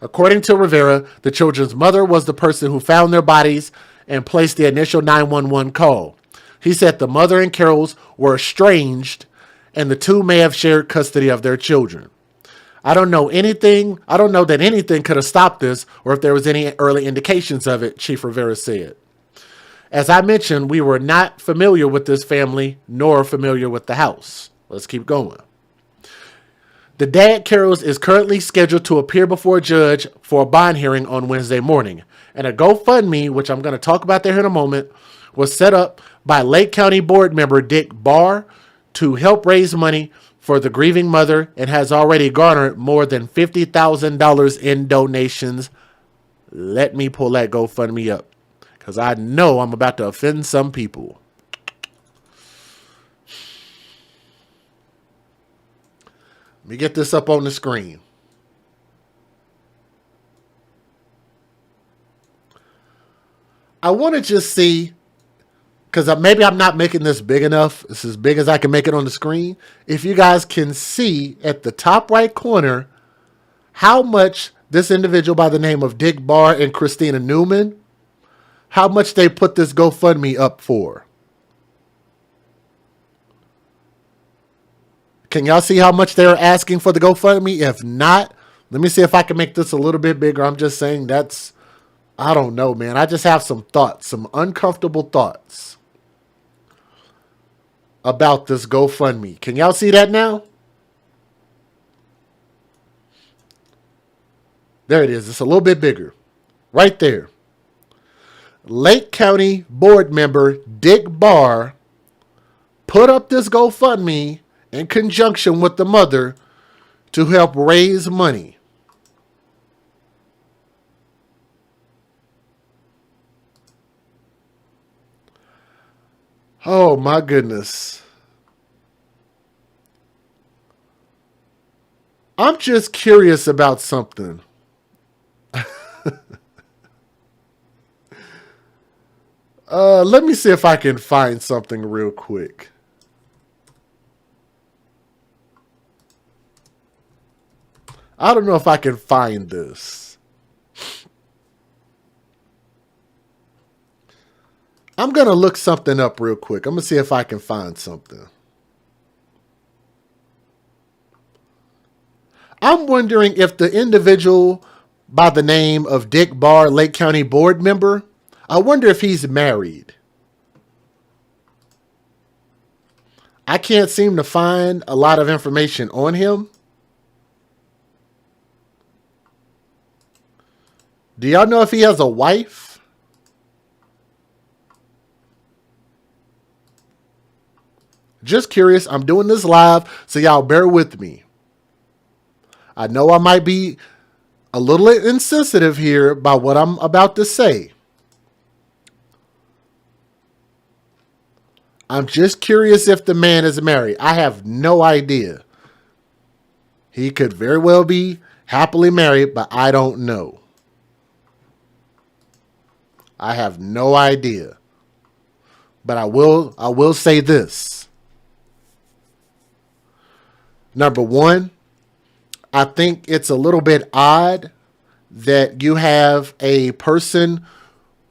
According to Rivera, the children's mother was the person who found their bodies and placed the initial 911 call. He said the mother and Carroll's were estranged and the 2 may have shared custody of their children. I don't know that anything could have stopped this or if there was any early indications of it, Chief Rivera said. As I mentioned, we were not familiar with this family nor familiar with the house. Let's keep going. The dad, Carroll's, is currently scheduled to appear before a judge for a bond hearing on Wednesday morning. And a GoFundMe, which I'm going to talk about there in a moment, was set up by Lake County board member Dick Barr to help raise money for the grieving mother and has already garnered more than $50,000 in donations. Let me pull that GoFundMe up because I know I'm about to offend some people. Let me get this up on the screen. I want to just see, because maybe I'm not making this big enough. It's as big as I can make it on the screen. If you guys can see at the top right corner how much this individual by the name of Dick Barr and Christina Newman, how much they put this GoFundMe up for. Can y'all see how much they're asking for the GoFundMe? If not, let me see if I can make this a little bit bigger. I'm just saying I don't know, man. I just have some thoughts, some uncomfortable thoughts about this GoFundMe. Can y'all see that now? There it is. It's a little bit bigger. Right there. Lake County board member Dick Barr put up this GoFundMe in conjunction with the mother to help raise money. Oh my goodness. I'm just curious about something. Let me see if I can find something real quick. I don't know if I can find this. I'm going to look something up real quick. I'm going to see if I can find something. I'm wondering if the individual by the name of Dick Barr, Lake County board member, I wonder if he's married. I can't seem to find a lot of information on him. Do y'all know if he has a wife? Just curious. I'm doing this live, so y'all bear with me. I know I might be a little insensitive here by what I'm about to say. I'm just curious if the man is married. I have no idea. He could very well be happily married, but I don't know. I have no idea. But I will say this. Number one, I think it's a little bit odd that you have a person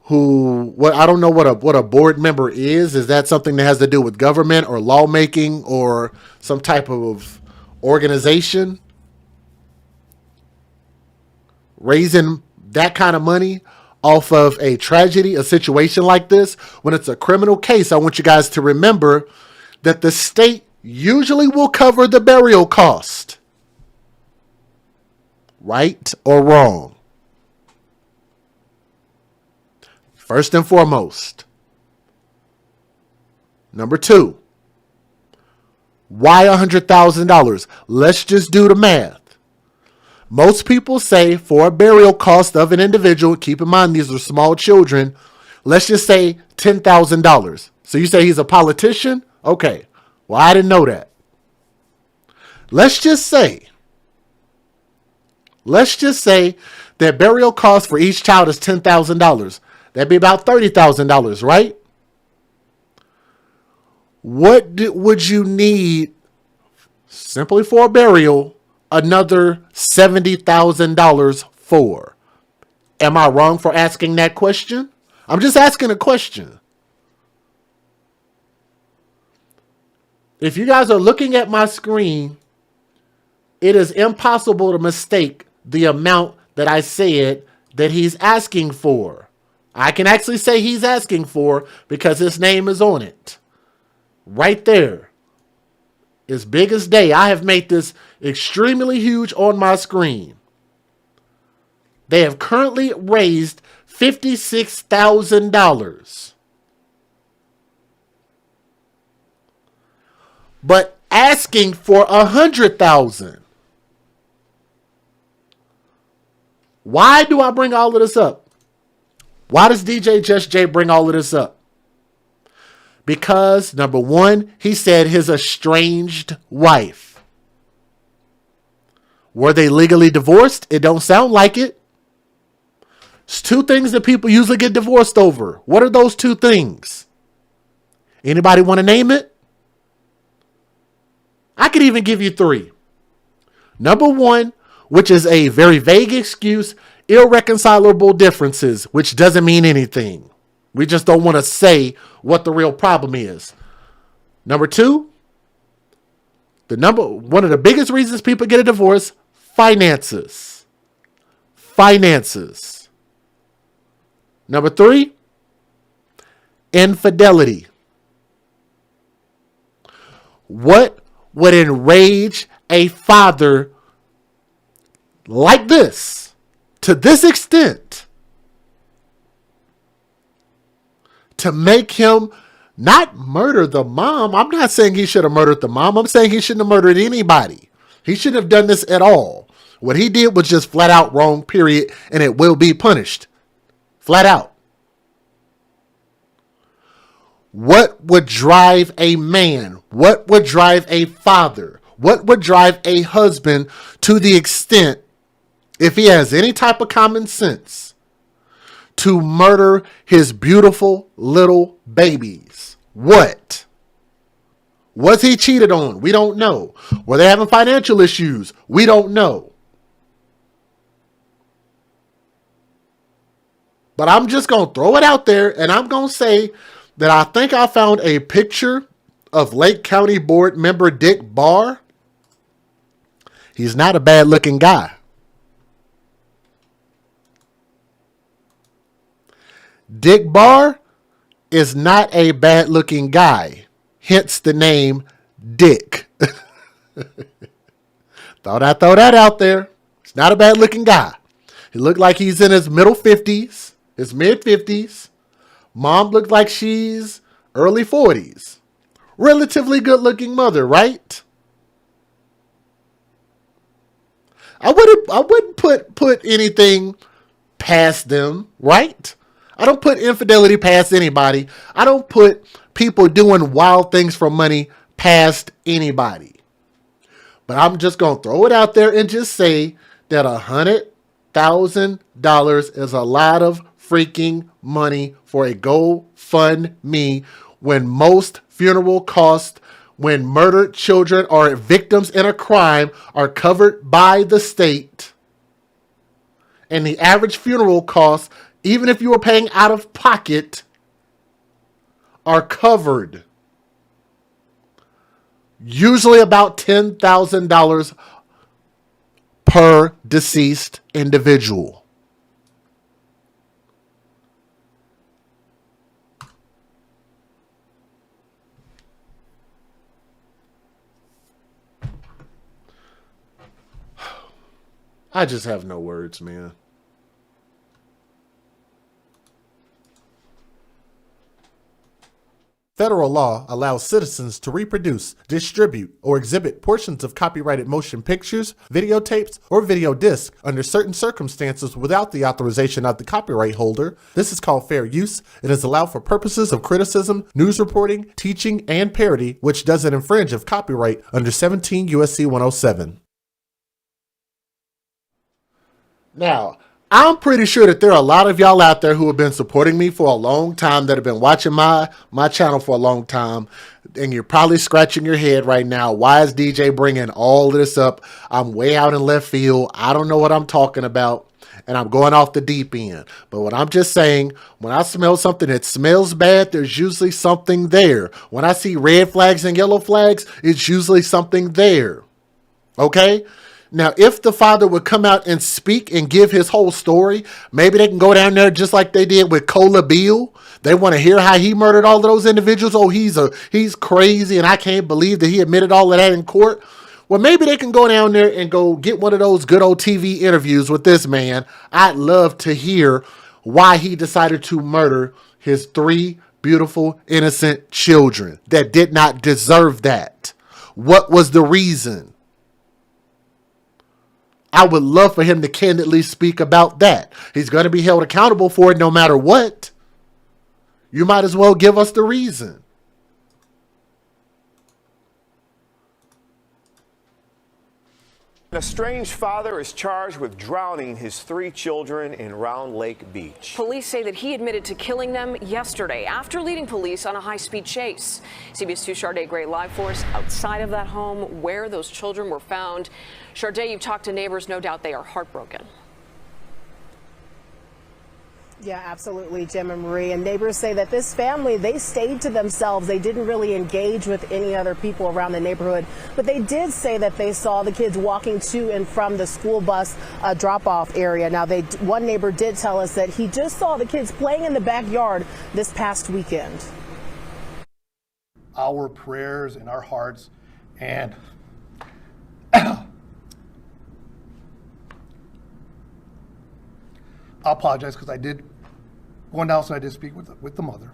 who, I don't know what a board member is. Is that something that has to do with government or lawmaking or some type of organization? Raising that kind of money off of a tragedy, a situation like this, when it's a criminal case, I want you guys to remember that the state usually will cover the burial cost. Right or wrong? First and foremost. Number two, why $100,000? Let's just do the math. Most people say for a burial cost of an individual, keep in mind these are small children, let's just say $10,000. So you say he's a politician? Okay. Well, I didn't know that. Let's just say that burial cost for each child is $10,000. That'd be about $30,000, right? What would you need simply for a burial another $70,000 for? Am I wrong for asking that question? I'm just asking a question. If you guys are looking at my screen, it is impossible to mistake the amount that I said that he's asking for. I can actually say he's asking for because his name is on it. Right there. As big as day. I have made this extremely huge on my screen. They have currently raised $56,000. But asking for $100,000. Why do I bring all of this up? Why does DJ Just Jay bring all of this up? Because, number one, he said his estranged wife. Were they legally divorced? It don't sound like it. It's two things that people usually get divorced over. What are those two things? Anybody want to name it? I could even give you three. Number one, which is a very vague excuse, irreconcilable differences, which doesn't mean anything. We just don't want to say what the real problem is. Number two, one of the biggest reasons people get a divorce, finances. Finances. Number three, infidelity. What would enrage a father like this, to this extent, to make him not murder the mom? I'm not saying he should have murdered the mom. I'm saying he shouldn't have murdered anybody. He shouldn't have done this at all. What he did was just flat out wrong, period, and it will be punished. Flat out. What would drive a man? What would drive a father? What would drive a husband to the extent, if he has any type of common sense, to murder his beautiful little babies? What? Was he cheated on? We don't know. Were they having financial issues? We don't know. But I'm just going to throw it out there, and I'm going to say that I think I found a picture of Lake County Board member Dick Barr. He's not a bad looking guy. Dick Barr is not a bad looking guy. Hence the name Dick. Thought I'd throw that out there. He's not a bad looking guy. He looked like he's in his middle 50s, his mid 50s. Mom looked like she's early 40s. Relatively good looking mother, right? I wouldn't put anything past them, right? I don't put infidelity past anybody. I don't put people doing wild things for money past anybody. But I'm just going to throw it out there and just say that $100,000 is a lot of freaking money for a GoFundMe when most funeral costs when murdered children or victims in a crime are covered by the state. And the average funeral costs, even if you were paying out of pocket, are covered. Usually about $10,000 per deceased individual. I just have no words, man. Federal law allows citizens to reproduce, distribute, or exhibit portions of copyrighted motion pictures, videotapes, or video discs under certain circumstances without the authorization of the copyright holder. This is called fair use. It is allowed for purposes of criticism, news reporting, teaching, and parody, which doesn't infringe of copyright under 17 U.S.C. 107. Now, I'm pretty sure that there are a lot of y'all out there who have been supporting me for a long time, that have been watching my channel for a long time, and you're probably scratching your head right now. Why is DJ bringing all of this up? I'm way out in left field. I don't know what I'm talking about, and I'm going off the deep end. But what I'm just saying, when I smell something that smells bad, there's usually something there. When I see red flags and yellow flags, it's usually something there. Okay? Now, if the father would come out and speak and give his whole story, maybe they can go down there just like they did with Cola Bill. They want to hear how he murdered all of those individuals. Oh, he's crazy, and I can't believe that he admitted all of that in court. Well, maybe they can go down there and go get one of those good old TV interviews with this man. I'd love to hear why he decided to murder his 3 beautiful, innocent children that did not deserve that. What was the reason? I would love for him to candidly speak about that. He's going to be held accountable for it no matter what. You might as well give us the reason. A estranged father is charged with drowning his 3 children in Round Lake Beach. Police say that he admitted to killing them yesterday after leading police on a high-speed chase. CBS 2 Sade Gray live for us outside of that home where those children were found. Sade, you've talked to neighbors. No doubt they are heartbroken. Yeah, absolutely, Jim and Marie. And neighbors say that this family, they stayed to themselves. They didn't really engage with any other people around the neighborhood. But they did say that they saw the kids walking to and from the school bus drop-off area. Now, one neighbor did tell us that he just saw the kids playing in the backyard this past weekend. Our prayers and our hearts, and I apologize because going down, so I did speak with the mother.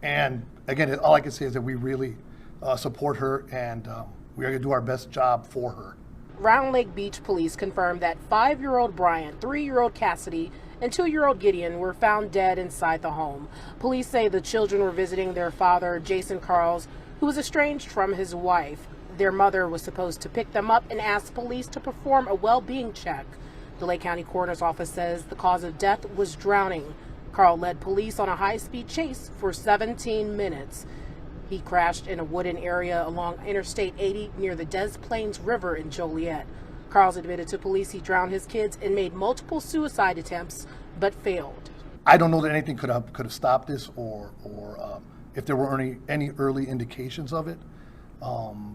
And again, all I can say is that we really support her, and we are going to do our best job for her. Round Lake Beach police confirmed that 5-year-old Brian, 3-year-old Cassidy, and 2-year-old Gideon were found dead inside the home. Police say the children were visiting their father, Jason Carls, who was estranged from his wife. Their mother was supposed to pick them up and ask police to perform a well-being check. The Lake County Coroner's Office says the cause of death was drowning. Carl led police on a high-speed chase for 17 minutes. He crashed in a wooded area along Interstate 80 near the Des Plaines River in Joliet. Carl's admitted to police he drowned his kids and made multiple suicide attempts, but failed. I don't know that anything could have stopped this, or if there were any early indications of it.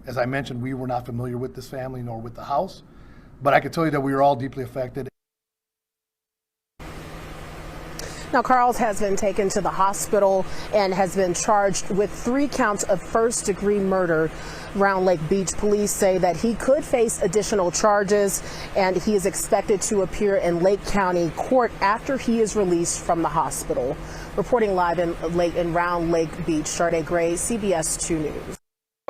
As I mentioned, we were not familiar with this family nor with the house. But I can tell you that we were all deeply affected. Now, Carls has been taken to the hospital and has been charged with 3 counts of first-degree murder. Round Lake Beach police say that he could face additional charges, and he is expected to appear in Lake County court after he is released from the hospital. Reporting live in Round Lake Beach, Sade Gray, CBS 2 News.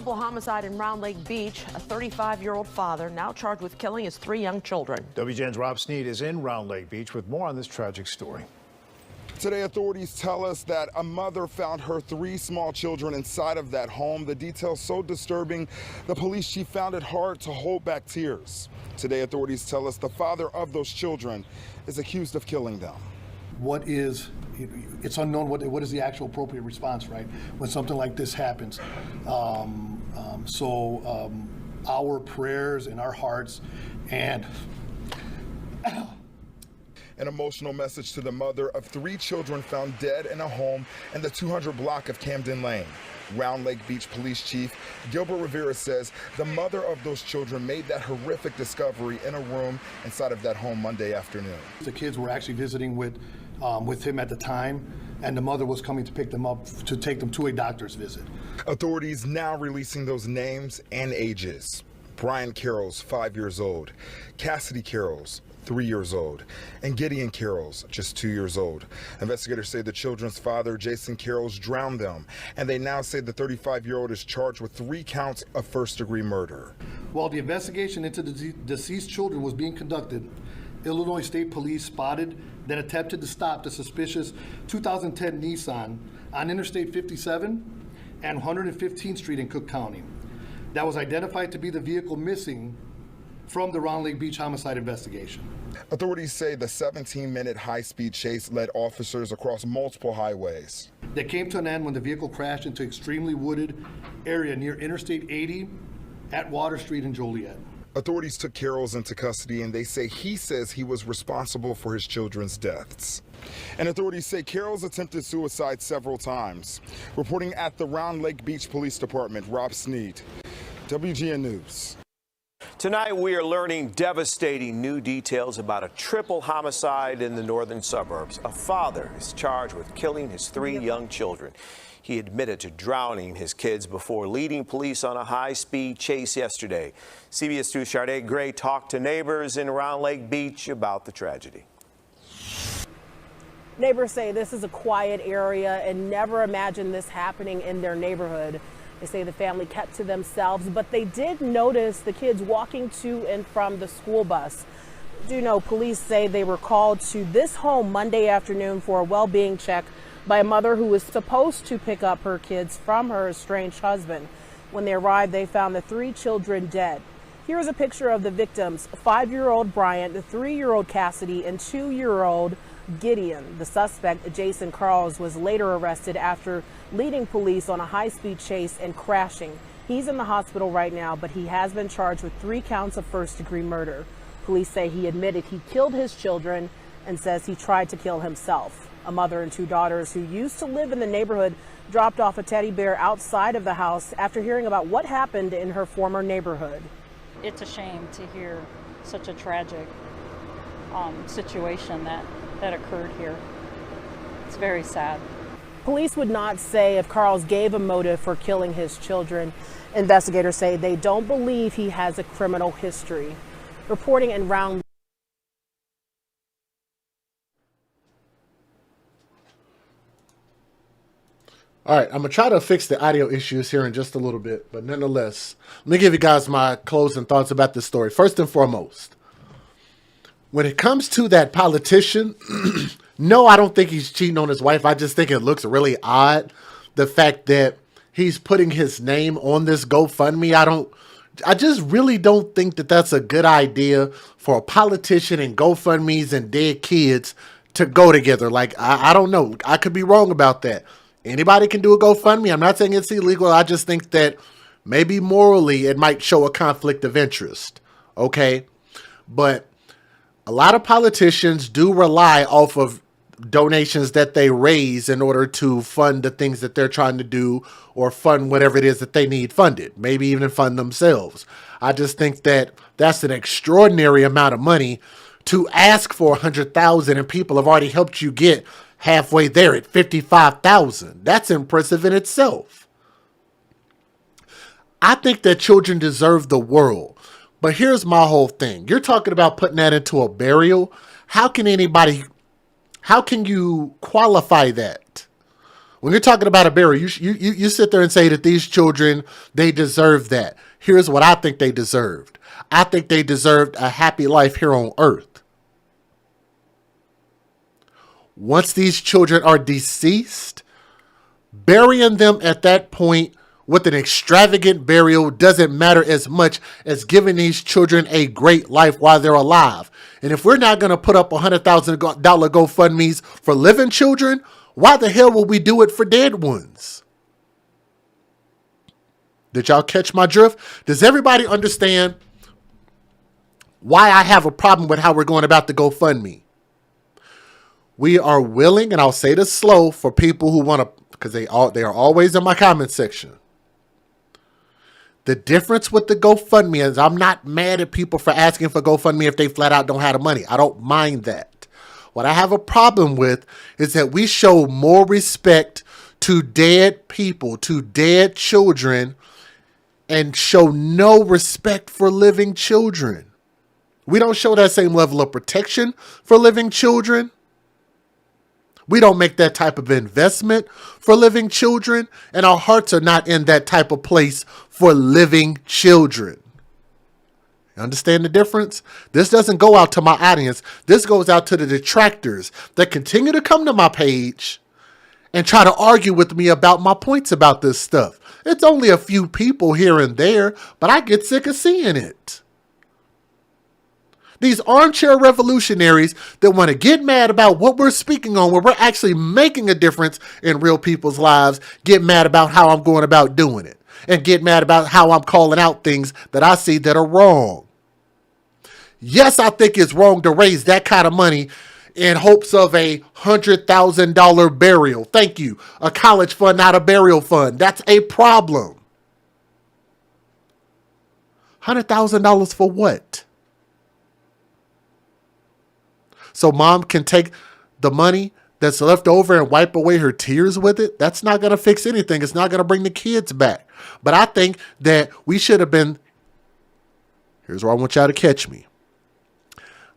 Triple homicide in Round Lake Beach. A 35-year-old father now charged with killing his 3 young children. WGN's Rob Sneed is in Round Lake Beach with more on this tragic story. Today, authorities tell us that a mother found her 3 small children inside of that home. The details so disturbing, the police chief found it hard to hold back tears. Today, authorities tell us the father of those children is accused of killing them. It's unknown what is the actual appropriate response, right, when something like this happens. Our prayers and our hearts and an emotional message to the mother of 3 children found dead in a home in the 200 block of Camden Lane. Round Lake Beach Police Chief Gilbert Rivera says the mother of those children made that horrific discovery in a room inside of that home Monday afternoon. The kids were actually visiting with him at the time, and the mother was coming to pick them up to take them to a doctor's visit. Authorities now releasing those names and ages. Brian Carroll's 5 years old, Cassidy Carroll's 3 years old, and Gideon Carroll's just 2 years old. Investigators say the children's father, Jason Carroll's, drowned them, and they now say the 35-year-old is charged with 3 counts of first-degree murder. While the investigation into the deceased children was being conducted, Illinois State Police spotted, then attempted to stop the suspicious 2010 Nissan on Interstate 57 and 115th Street in Cook County. That was identified to be the vehicle missing from the Round Lake Beach homicide investigation. Authorities say the 17-minute high-speed chase led officers across multiple highways. That came to an end when the vehicle crashed into extremely wooded area near Interstate 80 at Water Street in Joliet. Authorities took Carroll's into custody, and they say he says he was responsible for his children's deaths. And authorities say Carroll's attempted suicide several times. Reporting at the Round Lake Beach Police Department, Rob Sneed, WGN News. Tonight, we are learning devastating new details about a triple homicide in the northern suburbs. A father is charged with killing his 3 young children. He admitted to drowning his kids before leading police on a high-speed chase yesterday. CBS 2's Sade Gray talked to neighbors in Round Lake Beach about the tragedy. Neighbors say this is a quiet area and never imagined this happening in their neighborhood. They say the family kept to themselves, but they did notice the kids walking to and from the school bus. Do you know, police say they were called to this home Monday afternoon for a well-being check by a mother who was supposed to pick up her kids from her estranged husband. When they arrived, they found the 3 children dead. Here's a picture of the victims: 5-year-old Bryant, the 3-year-old Cassidy, and 2-year-old Gideon. The suspect, Jason Carls, was later arrested after leading police on a high-speed chase and crashing. He's in the hospital right now, but he has been charged with 3 counts of first-degree murder. Police say he admitted he killed his children and says he tried to kill himself. A mother and 2 daughters who used to live in the neighborhood dropped off a teddy bear outside of the house after hearing about what happened in her former neighborhood. It's a shame to hear such a tragic situation that occurred here. It's very sad. Police would not say if Carls gave a motive for killing his children. Investigators say they don't believe he has a criminal history. Reporting in Round. All right, I'm going to try to fix the audio issues here in just a little bit, but nonetheless, let me give you guys my closing thoughts about this story. First and foremost, when it comes to that politician, no, I don't think he's cheating on his wife. I just think it looks really odd, the fact that he's putting his name on this GoFundMe. I just really don't think that that's a good idea for a politician and GoFundMes and dead kids to go together. Like, I don't know. I could be wrong about that. Anybody can do a GoFundMe. I'm not saying it's illegal. I just think that maybe morally it might show a conflict of interest. Okay? But a lot of politicians do rely off of donations that they raise in order to fund the things that they're trying to do or fund whatever it is that they need funded. Maybe even fund themselves. I just think that that's an extraordinary amount of money to ask for $100,000 and people have already helped you get halfway there at $55,000. That's impressive in itself. I think that children deserve the world. But here's my whole thing. You're talking about putting that into a burial. How can you qualify that? When you're talking about a burial, you sit there and say that these children, they deserve that. Here's what I think they deserved. I think they deserved a happy life here on earth. Once these children are deceased, burying them at that point with an extravagant burial doesn't matter as much as giving these children a great life while they're alive. And if we're not going to put up $100,000 GoFundMes for living children, why the hell will we do it for dead ones? Did y'all catch my drift? Does everybody understand why I have a problem with how we're going about the GoFundMe? We are willing, and I'll say this slow for people who want to, because they are always in my comment section. The difference with the GoFundMe is I'm not mad at people for asking for GoFundMe if they flat out don't have the money. I don't mind that. What I have a problem with is that we show more respect to dead people, to dead children, and show no respect for living children. We don't show that same level of protection for living children. We don't make that type of investment for living children, and our hearts are not in that type of place for living children. You understand the difference? This doesn't go out to my audience. This goes out to the detractors that continue to come to my page and try to argue with me about my points about this stuff. It's only a few people here and there, but I get sick of seeing it. These armchair revolutionaries that want to get mad about what we're speaking on, where we're actually making a difference in real people's lives, get mad about how I'm going about doing it, and get mad about how I'm calling out things that I see that are wrong. Yes, I think it's wrong to raise that kind of money in hopes of a $100,000 burial. Thank you. A college fund, not a burial fund. That's a problem. $100,000 for what? So mom can take the money that's left over and wipe away her tears with it? That's not going to fix anything. It's not going to bring the kids back. But I think that we should have been, here's where I want y'all to catch me.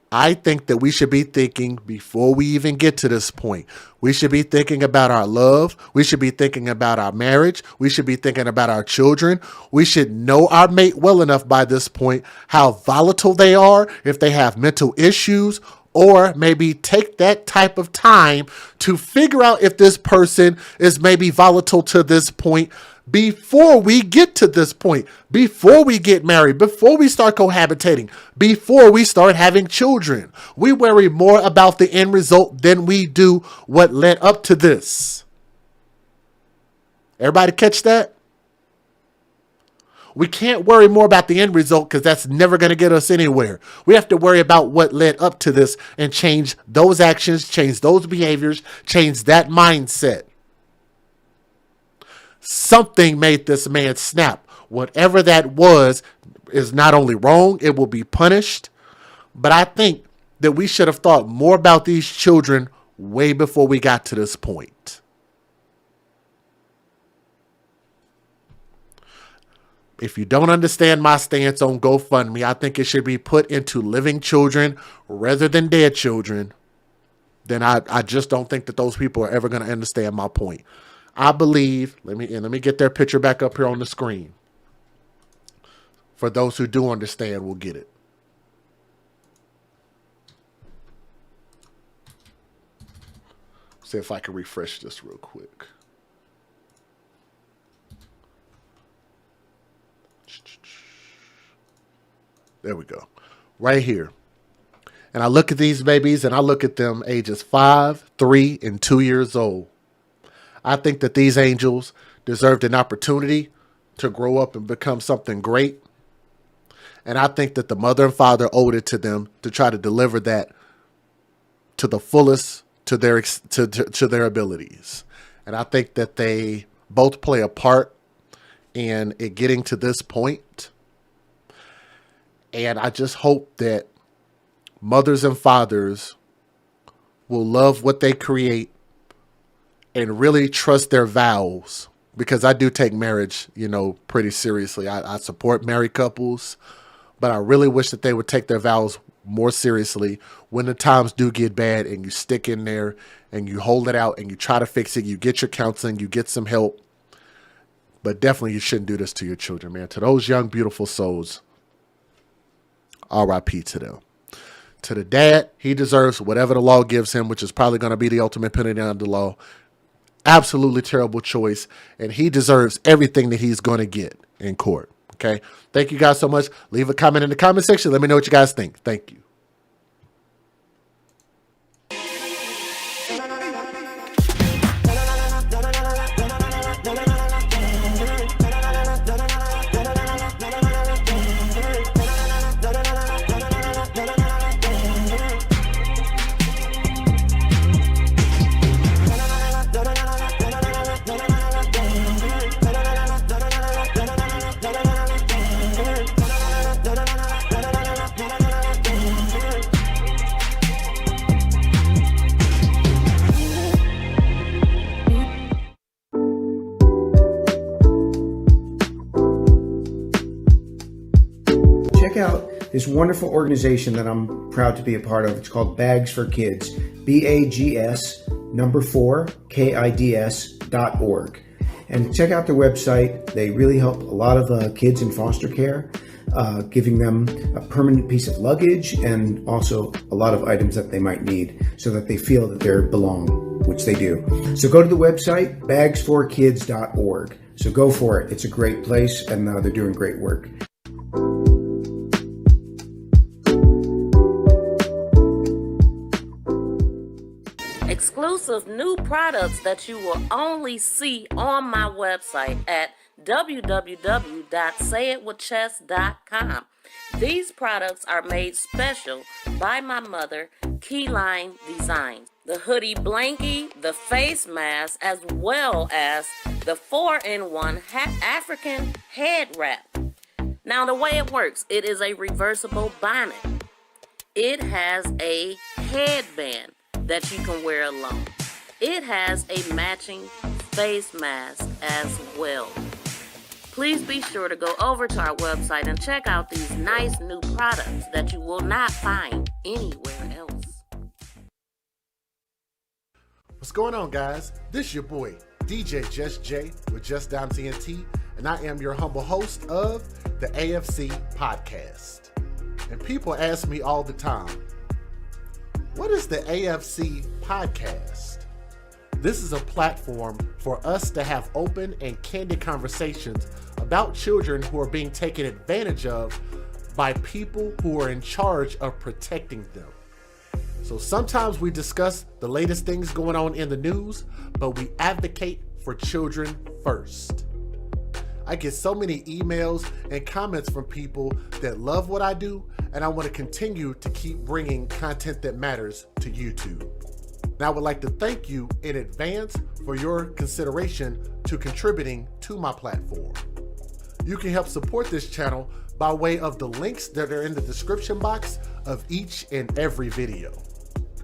I think that we should be thinking before we even get to this point. We should be thinking about our love. We should be thinking about our marriage. We should be thinking about our children. We should know our mate well enough by this point, how volatile they are, if they have mental issues, or maybe take that type of time to figure out if this person is maybe volatile to this point before we get to this point, before we get married, before we start cohabitating, before we start having children. We worry more about the end result than we do what led up to this. Everybody catch that? We can't worry more about the end result because that's never going to get us anywhere. We have to worry about what led up to this and change those actions, change those behaviors, change that mindset. Something made this man snap. Whatever that was is not only wrong, it will be punished. But I think that we should have thought more about these children way before we got to this point. If you don't understand my stance on GoFundMe, I think it should be put into living children rather than dead children. Then I just don't think that those people are ever going to understand my point. I believe, let me get their picture back up here on the screen. For those who do understand, will get it. See if I can refresh this real quick. There we go. Right here. And I look at these babies and I look at them ages 5, 3, and 2 years old. I think that these angels deserved an opportunity to grow up and become something great. And I think that the mother and father owed it to them to try to deliver that to the fullest to their abilities. And I think that they both play a part in it getting to this point. And I just hope that mothers and fathers will love what they create and really trust their vows, because I do take marriage, pretty seriously. I support married couples, but I really wish that they would take their vows more seriously when the times do get bad, and you stick in there and you hold it out and you try to fix it. You get your counseling, you get some help. But definitely you shouldn't do this to your children, man. To those young, beautiful souls, RIP to them. To the dad, he deserves whatever the law gives him, which is probably going to be the ultimate penalty under the law. Absolutely terrible choice. And he deserves everything that he's going to get in court. Okay. Thank you guys so much. Leave a comment in the comment section. Let me know what you guys think. Thank you. Check out this wonderful organization that I'm proud to be a part of. It's called Bags for Kids, BAGS4KIDS.org. And check out their website. They really help a lot of kids in foster care, giving them a permanent piece of luggage and also a lot of items that they might need so that they feel that they belong, which they do. So go to the website, bags4kids.org. So go for it. It's a great place, and they're doing great work. Exclusive new products that you will only see on my website at www.sayitwithchess.com. These products are made special by my mother, Keyline Designs. The hoodie blankie, the face mask, as well as the 4-in-1 African head wrap. Now the way it works, it is a reversible bonnet. It has a headband that you can wear alone. It has a matching face mask as well. Please be sure to go over to our website and check out these nice new products that you will not find anywhere else. What's going on, guys? This your boy, DJ Just J with Just Down TNT, and I am your humble host of the AFC Podcast. And people ask me all the time, what is the AFC Podcast? This is a platform for us to have open and candid conversations about children who are being taken advantage of by people who are in charge of protecting them. So sometimes we discuss the latest things going on in the news, but we advocate for children first. I get so many emails and comments from people that love what I do, and I want to continue to keep bringing content that matters to YouTube. Now I would like to thank you in advance for your consideration to contributing to my platform. You can help support this channel by way of the links that are in the description box of each and every video.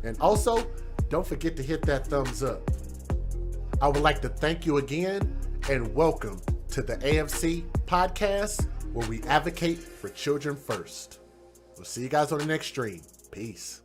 And also, don't forget to hit that thumbs up. I would like to thank you again and welcome to the AFC Podcast, where we advocate for children first. We'll see you guys on the next stream. Peace.